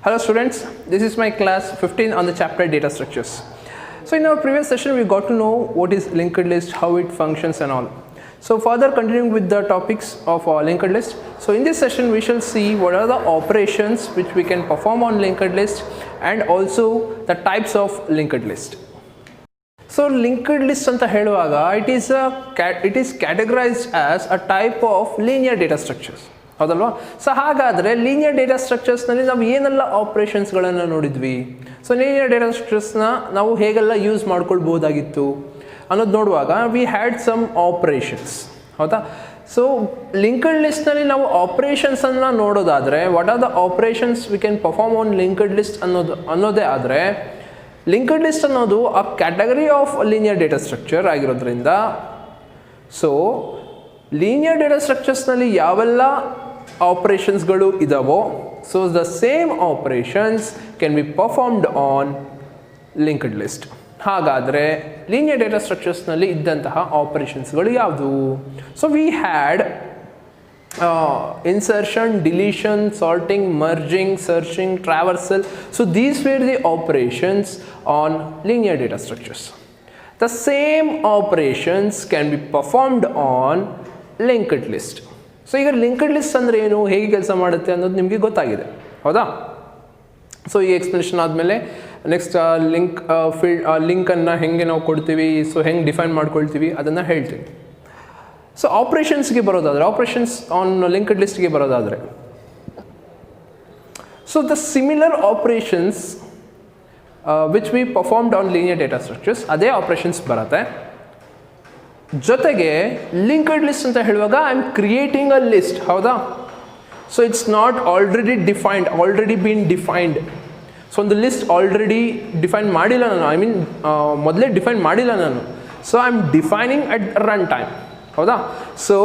Hello students, this is my class 15 on the chapter data structures. So in our previous session we got to know what is linked list, how it functions and all. So further continuing with the topics of linked list. So in this session we shall see what are the operations which we can perform on linked list and also the types of linked list. So linked list anta heluvaga it is categorized as a type of linear data structures. ಹೌದಲ್ವಾ? So ಹಾಗಾದರೆ linear data ಸ್ಟ್ರಕ್ಚರ್ಸ್ನಲ್ಲಿ ನಾವು ಏನೆಲ್ಲ ಆಪ್ರೇಷನ್ಸ್ಗಳನ್ನು ನೋಡಿದ್ವಿ, so linear data ಸ್ಟ್ರಕ್ಚರ್ಸ್ನ ನಾವು ಹೇಗೆಲ್ಲ use ಮಾಡ್ಕೊಳ್ಬೋದಾಗಿತ್ತು ಅನ್ನೋದು ನೋಡುವಾಗ ವಿ ಹ್ಯಾಡ್ ಸಮ್ ಆಪ್ರೇಷನ್ಸ್. ಹೌದಾ? ಸೊ ಲಿಂಕ್ಡ್ ಲಿಸ್ಟ್ನಲ್ಲಿ ನಾವು ಆಪ್ರೇಷನ್ಸನ್ನು ನೋಡೋದಾದರೆ what are the operations we can perform on linked list ಅನ್ನೋದೇ ಆದರೆ ಲಿಂಕ್ಡ್ ಲಿಸ್ಟ್ ಅನ್ನೋದು ಆ category of linear data structure ಆಗಿರೋದ್ರಿಂದ ಸೊ ಲೀನಿಯರ್ ಡೇಟಾ ಸ್ಟ್ರಕ್ಚರ್ಸ್ನಲ್ಲಿ ಯಾವೆಲ್ಲ ಆಪ್ರೇಷನ್ಸ್ಗಳು ಇದಾವೋ so the same operations can be performed on linked list. ಹಾಗಾದರೆ ಲೀನಿಯರ್ ಡೇಟಾ ಸ್ಟ್ರಕ್ಚರ್ಸ್ನಲ್ಲಿ ಇದ್ದಂತಹ ಆಪ್ರೇಷನ್ಸ್ಗಳು ಯಾವುದು? So we had insertion, deletion, sorting, merging, searching, traversal. So these were the operations on linear data structures. The same operations can be performed on linked list. So ಈಗ linked list ಅಂದರೆ ಏನು, ಹೇಗೆ ಕೆಲಸ ಮಾಡುತ್ತೆ ಅನ್ನೋದು ನಿಮಗೆ ಗೊತ್ತಾಗಿದೆ. ಹೌದಾ? ಸೊ ಈ ಎಕ್ಸ್ಪ್ಲನೇಷನ್ ಆದಮೇಲೆ ನೆಕ್ಸ್ಟ್ ಲಿಂಕನ್ನು ಹೆಂಗೆ ನಾವು ಕೊಡ್ತೀವಿ, ಸೊ ಹೆಂಗೆ ಡಿಫೈನ್ ಮಾಡ್ಕೊಳ್ತೀವಿ ಅದನ್ನು ಹೇಳ್ತೀವಿ. ಸೊ ಆಪ್ರೇಷನ್ಸ್ಗೆ ಬರೋದಾದರೆ, ಆಪ್ರೇಷನ್ಸ್ ಆನ್ ಲಿಂಕ್ಡ್ ಲಿಸ್ಟ್ಗೆ ಬರೋದಾದರೆ, so the similar operations which we performed on linear data structures ಅದೇ ಆಪ್ರೇಷನ್ಸ್ ಬರುತ್ತೆ. ಜೊತೆಗೆ ಲಿಂಕ್ಡ್ ಲಿಸ್ಟ್ ಅಂತ ಹೇಳುವಾಗ I am creating a list. ಹೌದಾ? So it's not already defined, already been defined. So ಒಂದು list already define ಮಾಡಿಲ್ಲ ನಾನು, I mean ಮೊದಲೇ ಡಿಫೈನ್ ಮಾಡಿಲ್ಲ ನಾನು. So I am defining at run time. ಹೌದಾ? ಸೊ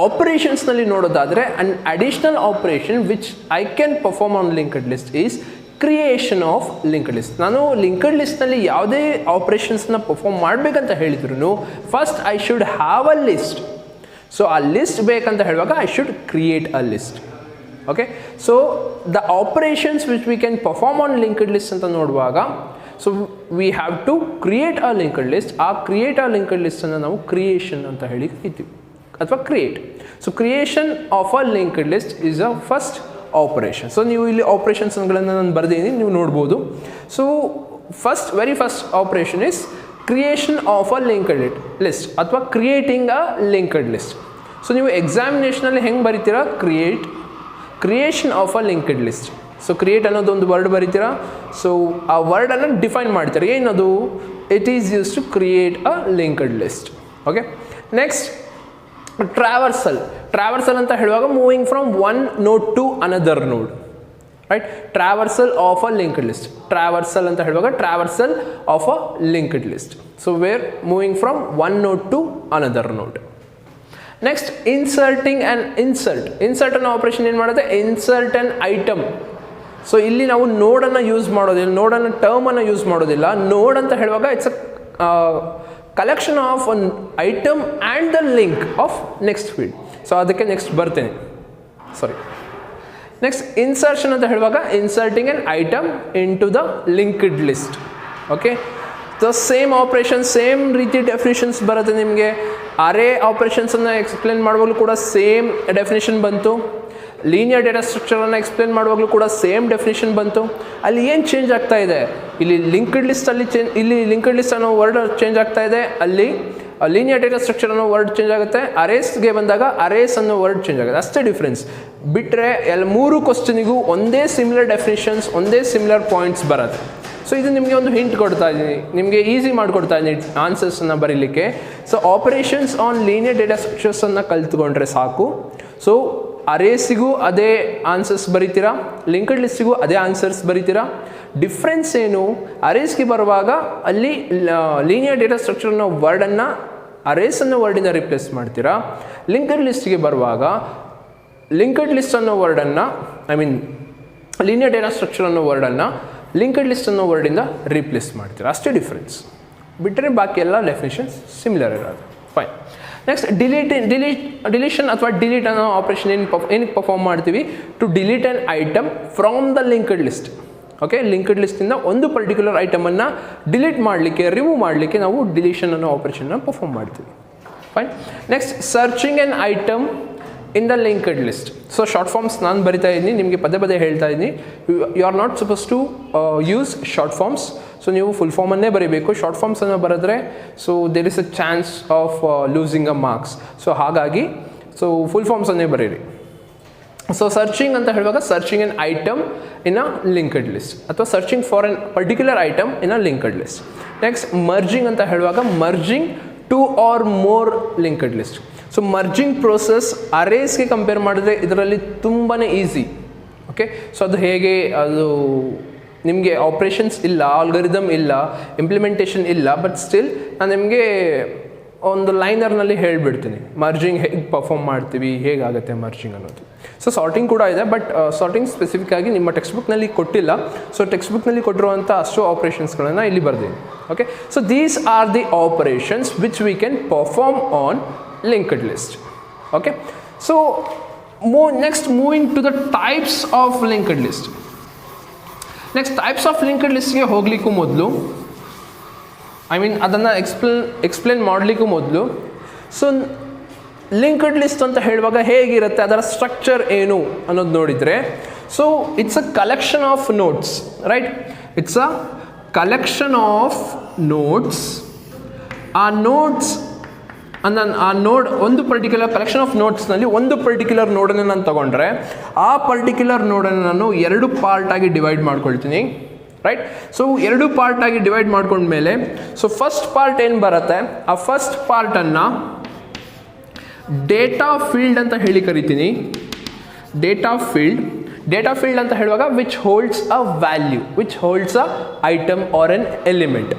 ಆಪರೇಷನ್ಸ್ನಲ್ಲಿ ನೋಡೋದಾದರೆ an additional operation which I can perform on linked list is creation of linked list. ನಾನು ಲಿಂಕ್ಡ್ ಲಿಸ್ಟ್ನಲ್ಲಿ ಯಾವುದೇ ಆಪ್ರೇಷನ್ಸ್ನ ಪರ್ಫಾರ್ಮ್ ಮಾಡಬೇಕಂತ ಹೇಳಿದ್ರು first I should have a list. So ಆ ಲಿಸ್ಟ್ ಬೇಕಂತ ಹೇಳುವಾಗ I should create a list. Okay, so the operations which we can perform on linked list ಅಂತ ನೋಡುವಾಗ so we have to create a linked list. ಆ create a linked ಲಿಸ್ಟನ್ನು ನಾವು creation ಅಂತ ಹೇಳಿ ಕರಿತೀವಿ ಅಥವಾ create. So creation of a linked list is a first operation. So ನೀವು ಇಲ್ಲಿ ಆಪ್ರೇಷನ್ಸ್ಗಳನ್ನು ನಾನು ಬರೆದಿದ್ದೀನಿ, ನೀವು ನೋಡ್ಬೋದು. So very first operation is creation of a linked list ಅಥವಾ creating a linked list. So ನೀವು ಎಕ್ಸಾಮಿನೇಷನಲ್ಲಿ ಹೆಂಗೆ ಬರೀತೀರಾ, creation of a linked list. So create ಅನ್ನೋದೊಂದು ವರ್ಡ್ ಬರೀತೀರಾ. ಸೊ ಆ ವರ್ಡನ್ನು ಡಿಫೈನ್ ಮಾಡ್ತೀರಾ, ಏನದು, it is use to create a linked list. Okay, next traversal ಅಂತ ಹೇಳುವಾಗ moving from one node to another node, right? Traversal of a linked list. Traversal ಅಂತ ಹೇಳುವಾಗ traversal of a linked list. So where moving from one node to another node. Next inserting and insert ಅನ್ನೋ operation ಏನು ಮಾಡುತ್ತೆ, insert and item. So ಇಲ್ಲಿ ನಾವು ನೋಡನ್ನು use ಮಾಡೋದಿಲ್ಲ, ನೋಡನ್ನು ಟರ್ಮನ್ನು use ಮಾಡೋದಿಲ್ಲ. Node ಅಂತ ಹೇಳುವಾಗ it's a collection of one item and the link of next field. So ಅದಕ್ಕೆ ನೆಕ್ಸ್ಟ್ ಬರ್ತೇನೆ, ಸಾರಿ. ನೆಕ್ಸ್ಟ್ ಇನ್ಸರ್ಷನ್ ಅಂತ ಹೇಳುವಾಗ inserting an item into the linked list. Okay, the same operation, same ರೀತಿ definitions ಬರುತ್ತೆ ನಿಮಗೆ. Array ಆಪ್ರೇಷನ್ಸನ್ನು explain ಮಾಡುವಾಗಲೂ ಕೂಡ ಸೇಮ್ ಡೆಫಿನೇಷನ್ ಬಂತು. ಲೀನಿಯರ್ ಡೇಟಾ ಸ್ಟ್ರಕ್ಚರನ್ನು ಎಕ್ಸ್ಪ್ಲೇನ್ ಮಾಡುವಾಗಲೂ ಕೂಡ ಸೇಮ್ ಡೆಫಿನೇಷನ್ ಬಂತು. ಅಲ್ಲಿ ಏನು ಚೇಂಜ್ ಆಗ್ತಾ ಇದೆ, ಇಲ್ಲಿ ಲಿಂಕ್ಡ್ ಲಿಸ್ಟಲ್ಲಿ ಇಲ್ಲಿ ಲಿಂಕ್ಡ್ ಲಿಸ್ಟ್ ಅನ್ನೋ ವರ್ಡ್ ಚೇಂಜ್ ಆಗ್ತಾ ಇದೆ, ಅಲ್ಲಿ ಲೀನಿಯರ್ ಡೇಟಾ ಸ್ಟ್ರಕ್ಚರ್ ಅನ್ನೋ ವರ್ಡ್ ಚೇಂಜ್ ಆಗುತ್ತೆ. ಅರೇಸ್ಗೆ ಬಂದಾಗ ಅರೇಸ್ ಅನ್ನೋ ವರ್ಡ್ ಚೇಂಜ್ ಆಗುತ್ತೆ, ಅಷ್ಟೇ ಡಿಫ್ರೆನ್ಸ್. ಬಿಟ್ಟರೆ ಮೂರು ಕ್ವಶನಿಗೂ ಒಂದೇ ಸಿಮಿಲರ್ ಡೆಫಿನೇಷನ್ಸ್, ಒಂದೇ ಸಿಮಿಲರ್ ಪಾಯಿಂಟ್ಸ್ ಬರುತ್ತೆ. ಸೊ ಇದು ನಿಮಗೆ ಒಂದು ಹಿಂಟ್ ಕೊಡ್ತಾ ಇದ್ದೀನಿ, ನಿಮಗೆ ಈಸಿ ಮಾಡಿಕೊಡ್ತಾ ಇದ್ದೀನಿ ಆನ್ಸರ್ಸನ್ನು ಬರೀಲಿಕ್ಕೆ. So operations on linear data ಸ್ಟ್ರಕ್ಚರ್ಸನ್ನು ಕಲ್ತ್ಕೊಂಡ್ರೆ ಸಾಕು. ಸೊ ಅರೇಸಿಗೂ ಅದೇ ಆನ್ಸರ್ಸ್ ಬರೀತೀರಾ, ಲಿಂಕ್ಡ್ ಲಿಸ್ಟಿಗೂ ಅದೇ ಆನ್ಸರ್ಸ್ ಬರೀತೀರಾ. ಡಿಫ್ರೆನ್ಸ್ ಏನು, ಅರೇಸ್ಗೆ ಬರುವಾಗ ಅಲ್ಲಿ ಲೀನಿಯರ್ ಡೇಟಾ ಸ್ಟ್ರಕ್ಚರ್ ಅನ್ನೋ ವರ್ಡನ್ನು ಅರೇಸ್ ಅನ್ನೋ ವರ್ಡಿಂದ ರಿಪ್ಲೇಸ್ ಮಾಡ್ತೀರಾ. ಲಿಂಕ್ಡ್ ಲಿಸ್ಟ್ಗೆ ಬರುವಾಗ ಲಿಂಕ್ಡ್ ಲಿಸ್ಟ್ ಅನ್ನೋ ವರ್ಡನ್ನು, I mean linear data structure ಅನ್ನೋ ವರ್ಡನ್ನು ಲಿಂಕ್ಡ್ ಲಿಸ್ಟ್ ಅನ್ನೋ ವರ್ಡಿಂದ ರಿಪ್ಲೇಸ್ ಮಾಡ್ತೀರಾ, ಅಷ್ಟೇ ಡಿಫ್ರೆನ್ಸ್. ಬಿಟ್ಟರೆ ಬಾಕಿ ಎಲ್ಲ ಡೆಫಿನೇಷನ್ಸ್ ಸಿಮಿಲರ್ ಇರೋದು. ಫೈನ್. ನೆಕ್ಸ್ಟ್ ಡಿಲೀಷನ್ ಅಥವಾ ಡಿಲೀಟ್ ಅನ್ನೋ ಆಪರೇಷನ್ ಏನಕ್ಕೆ ಪರ್ಫಾರ್ಮ್ ಮಾಡ್ತೀವಿ? To delete an item from the linked list. Okay, linked ಲಿಸ್ಟಿಂದ ಒಂದು ಪರ್ಟಿಕ್ಯುಲರ್ ಐಟಮನ್ನು ಡಿಲೀಟ್ ಮಾಡಲಿಕ್ಕೆ, ರಿಮೂವ್ ಮಾಡಲಿಕ್ಕೆ ನಾವು ಡಿಲೀಷನ್ ಅನ್ನೋ ಆಪರೇಷನ್ನ ಪರ್ಫಾರ್ಮ್ ಮಾಡ್ತೀವಿ. Fine. Next searching an item in the linked list. So short forms ನಾನು ಬರಿತಾ ಇದ್ದೀನಿ, ನಿಮಗೆ ಪದೇ ಹೇಳ್ತಾ ಇದ್ದೀನಿ. You are not suppose to use short forms. So ನೀವು ಫುಲ್ ಫಾರ್ಮನ್ನೇ ಬರೀಬೇಕು. ಶಾರ್ಟ್ ಫಾರ್ಮ್ಸನ್ನು ಬರೆದ್ರೆ so there is a chance of losing a marks. So ಹಾಗಾಗಿ ಸೊ ಫುಲ್ ಫಾರ್ಮ್ಸನ್ನೇ ಬರೀರಿ. ಸೊ ಸರ್ಚಿಂಗ್ ಅಂತ ಹೇಳುವಾಗ searching an item in a linked list ಅಥವಾ searching for an particular item in a linked list. Next merging ಅಂತ ಹೇಳುವಾಗ merging 2 or more linked list. So merging process ಅರೇಸ್ಗೆ compare ಮಾಡಿದ್ರೆ ಇದರಲ್ಲಿ ತುಂಬಾ ಈಸಿ. ಓಕೆ, ಸೊ ಅದು ಹೇಗೆ, ಅದು ನಿಮಗೆ ಆಪ್ರೇಷನ್ಸ್ ಇಲ್ಲ, ಆಲ್ಗರಿದಮ್ ಇಲ್ಲ, ಇಂಪ್ಲಿಮೆಂಟೇಷನ್ ಇಲ್ಲ, ಬಟ್ ಸ್ಟಿಲ್ ನಾನು ನಿಮಗೆ ಒಂದು ಲೈನರ್ನಲ್ಲಿ ಹೇಳಿಬಿಡ್ತೀನಿ ಮರ್ಜಿಂಗ್ ಹೇಗೆ ಪರ್ಫಾರ್ಮ್ ಮಾಡ್ತೀವಿ, ಹೇಗಾಗುತ್ತೆ ಮರ್ಜಿಂಗ್ ಅನ್ನೋದು. ಸೊ ಸಾರ್ಟಿಂಗ್ ಕೂಡ ಇದೆ, ಬಟ್ ಸಾರ್ಟಿಂಗ್ ಸ್ಪೆಸಿಫಿಕ್ ಆಗಿ ನಿಮ್ಮ ಟೆಕ್ಸ್ಟ್ ಬುಕ್ನಲ್ಲಿ ಕೊಟ್ಟಿಲ್ಲ. ಸೊ ಟೆಕ್ಸ್ಟ್ ಬುಕ್ನಲ್ಲಿ ಕೊಟ್ಟಿರುವಂಥ ಅಷ್ಟು ಆಪ್ರೇಷನ್ಸ್ಗಳನ್ನು ಇಲ್ಲಿ ಬರ್ತೀನಿ. Okay, so these are the operations which we can perform on linked list. Okay, so next moving to the types of linked list. Next types of linked list ಗೆ ಹೋಗ್ಲಿಕ್ಕೂ ಮೊದಲು, I mean ಅದನ್ನು explain ಮಾಡಲಿಕ್ಕೂ ಮೊದಲು, so linked list ಅಂತ ಹೇಳುವಾಗ ಹೇಗಿರುತ್ತೆ, ಅದರ structure ಏನು ಅನ್ನೋದು ನೋಡಿದರೆ, so it's a collection of notes, right? It's a collection of notes. ಆ ನೋಟ್ಸ್ ಆ ನೋಡ್, ಒಂದು ಪರ್ಟಿಕ್ಯುಲರ್ ಕಲೆಕ್ಷನ್ ಆಫ್ ನೋಟ್ಸ್ನಲ್ಲಿ ಒಂದು ಪರ್ಟಿಕ್ಯುಲರ್ ನೋಡನ್ನು ನಾನು ತೊಗೊಂಡ್ರೆ ಆ ಪರ್ಟಿಕ್ಯುಲರ್ ನೋಡನ್ನು ನಾನು 2 ಪಾರ್ಟಾಗಿ ಡಿವೈಡ್ ಮಾಡ್ಕೊಳ್ತೀನಿ, ರೈಟ್? ಸೊ 2 ಪಾರ್ಟಾಗಿ ಡಿವೈಡ್ ಮಾಡ್ಕೊಂಡ್ಮೇಲೆ ಸೊ ಫಸ್ಟ್ ಪಾರ್ಟ್ ಏನು ಬರುತ್ತೆ, ಆ ಫಸ್ಟ್ ಪಾರ್ಟನ್ನು ಡೇಟಾ ಫೀಲ್ಡ್ ಅಂತ ಹೇಳಿ ಕರಿತೀನಿ. ಡೇಟಾ ಫೀಲ್ಡ್ ಅಂತ ಹೇಳುವಾಗ which holds a value, which holds a item or an element.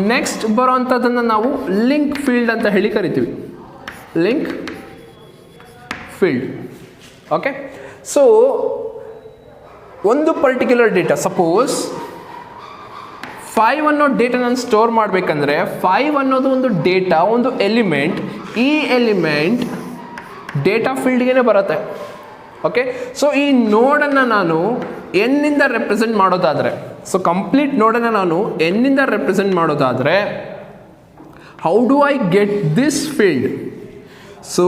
Next ಬರೋವಂಥದ್ದನ್ನು ನಾವು ಲಿಂಕ್ ಫೀಲ್ಡ್ ಅಂತ ಹೇಳಿ ಕರಿತೀವಿ. Link field. ಓಕೆ, ಸೊ ಒಂದು ಪರ್ಟಿಕ್ಯುಲರ್ ಡೇಟಾ, ಸಪೋಸ್ 5 ಅನ್ನೋ ಡೇಟಾ ನಾನು ಸ್ಟೋರ್ ಮಾಡಬೇಕಂದ್ರೆ 5 ಅನ್ನೋದು ಒಂದು ಡೇಟಾ, ಒಂದು ಎಲಿಮೆಂಟ್. ಈ ಎಲಿಮೆಂಟ್ ಡೇಟಾ ಫೀಲ್ಡ್ಗೆ ಬರುತ್ತೆ. ಓಕೆ, ಸೊ ಈ ನೋಡನ್ನು ನಾನು ಎನ್ನಿಂದ ರೆಪ್ರೆಸೆಂಟ್ ಮಾಡೋದಾದರೆ, ಸೊ ಕಂಪ್ಲೀಟ್ ನೋಡನ್ನು ನಾನು ಎನ್ನಿಂದ ರೆಪ್ರೆಸೆಂಟ್ ಮಾಡೋದಾದರೆ how do I get this field? So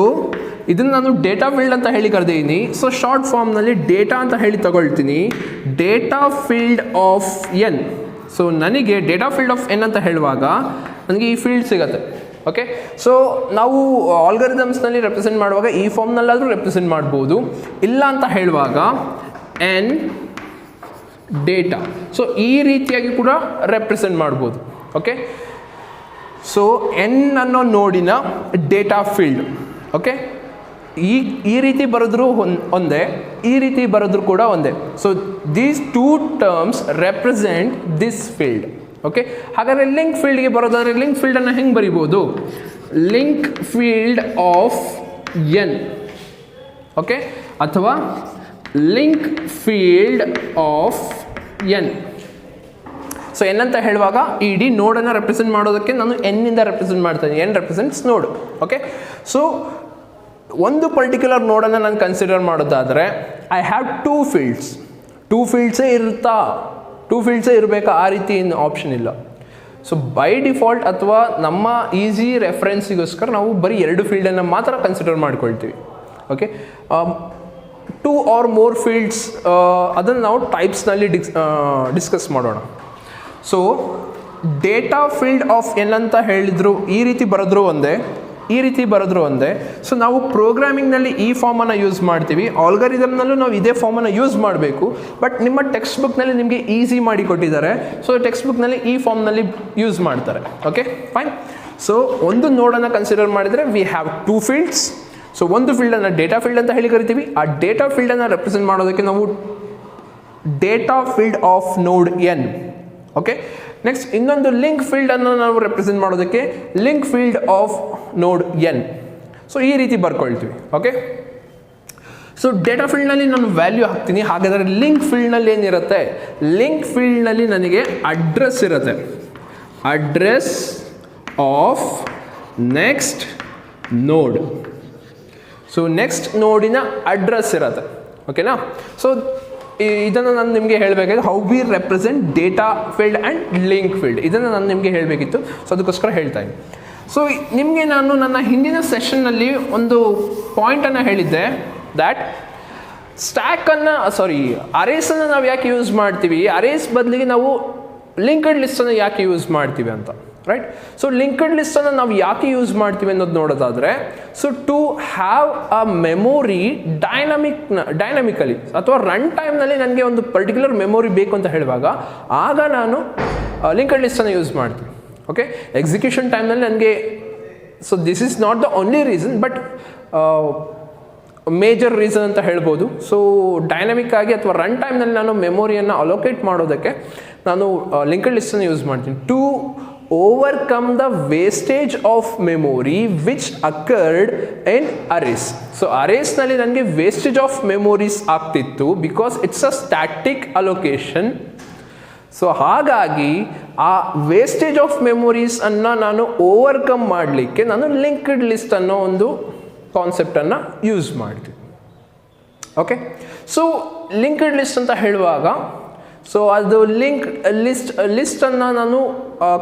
ಇದನ್ನು ನಾನು ಡೇಟಾ ಫೀಲ್ಡ್ ಅಂತ ಹೇಳಿ ಕರೆದಿದ್ದೀನಿ. ಸೊ ಶಾರ್ಟ್ ಫಾರ್ಮ್ನಲ್ಲಿ ಡೇಟಾ ಅಂತ ಹೇಳಿ ತಗೊಳ್ತೀನಿ. Data field of N. So ನನಗೆ ಡೇಟಾ ಫೀಲ್ಡ್ ಆಫ್ ಎನ್ ಅಂತ ಹೇಳುವಾಗ ನನಗೆ ಈ ಫೀಲ್ಡ್ ಸಿಗುತ್ತೆ. ಓಕೆ, ಸೊ ನಾವು ಆಲ್ಗರಿದಮ್ಸ್ನಲ್ಲಿ ರೆಪ್ರೆಸೆಂಟ್ ಮಾಡುವಾಗ ಈ ಫಾರ್ಮ್ನಲ್ಲಾದರೂ ರೆಪ್ರೆಸೆಂಟ್ ಮಾಡ್ಬೋದು. ಇಲ್ಲ ಅಂತ ಹೇಳುವಾಗ ಎನ್ ಡೇಟಾ, ಸೊ ಈ ರೀತಿಯಾಗಿ ಕೂಡ ರೆಪ್ರೆಸೆಂಟ್ ಮಾಡ್ಬೋದು. ಓಕೆ, ಸೊ ಎನ್ ಅನ್ನೋ ನೋಡಿನ ಡೇಟಾ ಫೀಲ್ಡ್. ಓಕೆ, ಈ ರೀತಿ ಬರೆದ್ರೂ ಒಂದೇ, ಈ ರೀತಿ ಬರೆದ್ರೂ ಕೂಡ ಒಂದೇ. So these 2 terms represent this field. Okay, ಹಾಗಾದರೆ ಲಿಂಕ್ ಫೀಲ್ಡ್ಗೆ ಬರೋದಾದರೆ ಲಿಂಕ್ ಫೀಲ್ಡನ್ನು ಹೆಂಗೆ ಬರಿಬೋದು? Link field of N. Okay, ಅಥವಾ link field of N. So N ಅಂತ ಹೇಳುವಾಗ ಈ ಇಡೀ ನೋಡನ್ನು ರೆಪ್ರೆಸೆಂಟ್ ಮಾಡೋದಕ್ಕೆ ನಾನು ಎನ್ನಿಂದ ರೆಪ್ರೆಸೆಂಟ್ ಮಾಡ್ತೀನಿ. N represents node. Okay, so ಒಂದು ಪರ್ಟಿಕ್ಯುಲರ್ ನೋಡನ್ನು ನಾನು ಕನ್ಸಿಡರ್ ಮಾಡೋದಾದರೆ ಐ ಹ್ಯಾವ್ 2 ಫೀಲ್ಡ್ಸ್. 2 ಫೀಲ್ಡ್ಸೇ ಇರುತ್ತಾ? 2 ಫೀಲ್ಡ್ಸೇ ಇರಬೇಕಾ? ಆ ರೀತಿ ಏನು ಆಪ್ಷನ್ ಇಲ್ಲ. ಸೊ ಬೈ ಡಿಫಾಲ್ಟ್ ಅಥವಾ ನಮ್ಮ ಈಸಿ ರೆಫರೆನ್ಸಿಗೋಸ್ಕರ ನಾವು ಬರೀ 2 ಫೀಲ್ಡನ್ನು ಮಾತ್ರ ಕನ್ಸಿಡರ್ ಮಾಡ್ಕೊಳ್ತೀವಿ. ಓಕೆ, 2 or more ಫೀಲ್ಡ್ಸ್ ಅದನ್ನು ನಾವು ಟೈಪ್ಸ್ನಲ್ಲಿ ಡಿಸ್ಕಸ್ ಮಾಡೋಣ. So data field of N ಅಂತ ಹೇಳಿದ್ರು, ಈ ರೀತಿ ಬರೆದ್ರು ಒಂದೇ, ಈ ರೀತಿ ಬರೆದ್ರು ಒಂದೇ. ಸೊ ನಾವು ಪ್ರೋಗ್ರಾಮಿಂಗ್ನಲ್ಲಿ ಈ ಫಾರ್ಮನ್ನು ಯೂಸ್ ಮಾಡ್ತೀವಿ, ಆಲ್ಗರಿದಮ್ನಲ್ಲೂ ನಾವು ಇದೇ ಫಾರ್ಮನ್ನು ಯೂಸ್ ಮಾಡಬೇಕು. ಬಟ್ ನಿಮ್ಮ ಟೆಕ್ಸ್ಟ್ ಬುಕ್ನಲ್ಲಿ ನಿಮಗೆ ಈಸಿ ಮಾಡಿ ಕೊಟ್ಟಿದ್ದಾರೆ. ಸೊ ಟೆಕ್ಸ್ಟ್ ಬುಕ್ನಲ್ಲಿ ಈ ಫಾರ್ಮ್ನಲ್ಲಿ ಯೂಸ್ ಮಾಡ್ತಾರೆ. Okay, fine. ಸೊ ಒಂದು ನೋಡನ್ನು ಕನ್ಸಿಡರ್ ಮಾಡಿದರೆ ವಿ ಹ್ಯಾವ್ 2 ಫೀಲ್ಡ್ಸ್. ಸೊ ಒಂದು ಫೀಲ್ಡನ್ನು ಡೇಟಾ ಫೀಲ್ಡ್ ಅಂತ ಹೇಳಿ ಕರಿತೀವಿ. ಆ ಡೇಟಾ ಫೀಲ್ಡನ್ನು ರೆಪ್ರೆಸೆಂಟ್ ಮಾಡೋದಕ್ಕೆ ನಾವು ಡೇಟಾ ಫೀಲ್ಡ್ ಆಫ್ ನೋಡ್ ಎನ್. ಓಕೆ, ನೆಕ್ಸ್ಟ್ ಇನ್ನೊಂದು ಲಿಂಕ್ ಫೀಲ್ಡನ್ನು ನಾವು ರೆಪ್ರೆಸೆಂಟ್ ಮಾಡೋದಕ್ಕೆ ಲಿಂಕ್ ಫೀಲ್ಡ್ ಆಫ್ ನೋಡ್ ಎನ್. ಸೊ ಈ ರೀತಿ ಬರ್ಕೊಳ್ತೀವಿ. ಓಕೆ, ಸೊ ಡೇಟಾ ಫೀಲ್ಡ್ನಲ್ಲಿ ನಾನು ವ್ಯಾಲ್ಯೂ ಹಾಕ್ತೀನಿ. ಹಾಗಾದರೆ ಲಿಂಕ್ ಫೀಲ್ಡ್ನಲ್ಲಿ ಏನಿರುತ್ತೆ? ಲಿಂಕ್ ಫೀಲ್ಡ್ನಲ್ಲಿ ನನಗೆ ಅಡ್ರೆಸ್ ಇರುತ್ತೆ. ಅಡ್ರೆಸ್ ಆಫ್ ನೆಕ್ಸ್ಟ್ ನೋಡ್. ಸೊ ನೆಕ್ಸ್ಟ್ ನೋಡಿನ ಅಡ್ರೆಸ್ ಇರುತ್ತೆ, ಓಕೆನಾ. ಸೊ ಇದನ್ನು ನಾನು ನಿಮಗೆ ಹೇಳಬೇಕಾದ್ರೆ how we represent data field and link field, ಇದನ್ನು ನಾನು ನಿಮಗೆ ಹೇಳಬೇಕಿತ್ತು. ಸೊ ಅದಕ್ಕೋಸ್ಕರ ಹೇಳ್ತಾ ಇದ್ದೀನಿ. ಸೊ ನಿಮಗೆ ನಾನು ನನ್ನ ಹಿಂದಿನ ಸೆಷನ್ನಲ್ಲಿ ಒಂದು ಪಾಯಿಂಟನ್ನು ಹೇಳಿದ್ದೆ, ದ್ಯಾಟ್ ಸ್ಟ್ಯಾಕನ್ನು ಅರೇಸನ್ನು ನಾವು ಯಾಕೆ ಯೂಸ್ ಮಾಡ್ತೀವಿ, ಅರೇಸ್ ಬದಲಿಗೆ ನಾವು ಲಿಂಕ್ಡ್ ಲಿಸ್ಟನ್ನು ಯಾಕೆ ಯೂಸ್ ಮಾಡ್ತೀವಿ ಅಂತ, ರೈಟ್. ಸೊ ಲಿಂಕ್ಡ್ ಲಿಸ್ಟನ್ನು ನಾವು ಯಾಕೆ ಯೂಸ್ ಮಾಡ್ತೀವಿ ಅನ್ನೋದು ನೋಡೋದಾದರೆ, so to have a memory dynamically ಅಥವಾ ರನ್ ಟೈಮ್ನಲ್ಲಿ ನನಗೆ ಒಂದು ಪರ್ಟಿಕ್ಯುಲರ್ ಮೆಮೊರಿ ಬೇಕು ಅಂತ ಹೇಳುವಾಗ ಆಗ ನಾನು ಲಿಂಕ್ಡ್ ಲಿಸ್ಟನ್ನು ಯೂಸ್ ಮಾಡ್ತೀನಿ, ಓಕೆ. ಎಕ್ಸಿಕ್ಯೂಷನ್ ಟೈಮ್ನಲ್ಲಿ ನನಗೆ, so this is not the only reason but major reason ಅಂತ ಹೇಳ್ಬೋದು. ಸೊ ಡೈನಮಿಕ್ ಆಗಿ ಅಥವಾ ರನ್ ಟೈಮ್ನಲ್ಲಿ ನಾನು ಮೆಮೊರಿಯನ್ನು ಅಲೋಕೇಟ್ ಮಾಡೋದಕ್ಕೆ ನಾನು ಲಿಂಕ್ಡ್ ಲಿಸ್ಟನ್ನು ಯೂಸ್ ಮಾಡ್ತೀನಿ. To overcome the wastage of memory which occurred in arrays. So ಅರೇಸ್ನಲ್ಲಿ ನನಗೆ ವೇಸ್ಟೇಜ್ ಆಫ್ ಮೆಮೊರೀಸ್ ಆಗ್ತಿತ್ತು because it's a static allocation. So ಹಾಗಾಗಿ ಆ ವೇಸ್ಟೇಜ್ ಆಫ್ ಮೆಮೊರೀಸನ್ನು ನಾನು ಓವರ್ಕಮ್ ಮಾಡಲಿಕ್ಕೆ ನಾನು ಲಿಂಕ್ಡ್ ಲಿಸ್ಟ್ ಅನ್ನೋ ಒಂದು ಕಾನ್ಸೆಪ್ಟನ್ನು ಯೂಸ್ ಮಾಡ್ತೀವಿ, ಓಕೆ. ಸೊ ಲಿಂಕ್ಡ್ ಲಿಸ್ಟ್ ಅಂತ ಹೇಳುವಾಗ, ಸೊ ಅದು ಲಿಸ್ಟನ್ನು ನಾನು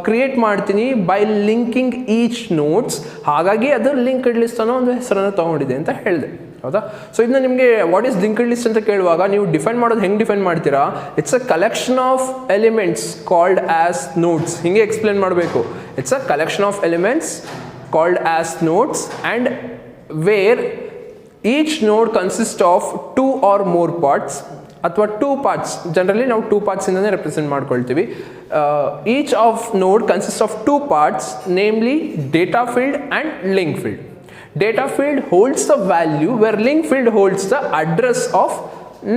ಕ್ರಿಯೇಟ್ ಮಾಡ್ತೀನಿ ಬೈ ಲಿಂಕಿಂಗ್ ಈಚ್ ನೋಟ್ಸ್. ಹಾಗಾಗಿ ಅದು ಲಿಂಕ್ಡ್ ಲಿಸ್ಟ್ ಅನ್ನೋ ಒಂದು ಹೆಸರನ್ನು ತೊಗೊಂಡಿದೆ ಅಂತ ಹೇಳಿದೆ, ಹೌದಾ. ಸೊ ಇದನ್ನ ನಿಮಗೆ ವಾಟ್ ಈಸ್ ಲಿಂಕ್ಡ್ ಲಿಸ್ಟ್ ಅಂತ ಕೇಳುವಾಗ ನೀವು ಡಿಫೈನ್ ಮಾಡೋದು ಹೆಂಗೆ ಡಿಫೈನ್ ಮಾಡ್ತೀರಾ, it's a collection of elements called as notes. ಹಿಂಗೆ ಎಕ್ಸ್ಪ್ಲೇನ್ ಮಾಡಬೇಕು. It's a collection of elements called as notes and where each node consist of 2 or more parts ಅಥವಾ 2 parts. Generally ನಾವು 2 ಪಾರ್ಟ್ಸಿಂದನೇ ರೆಪ್ರೆಸೆಂಟ್ ಮಾಡ್ಕೊಳ್ತೀವಿ. Each of node consist of 2 parts, namely data field and link field. Data field holds the value where link field holds the address of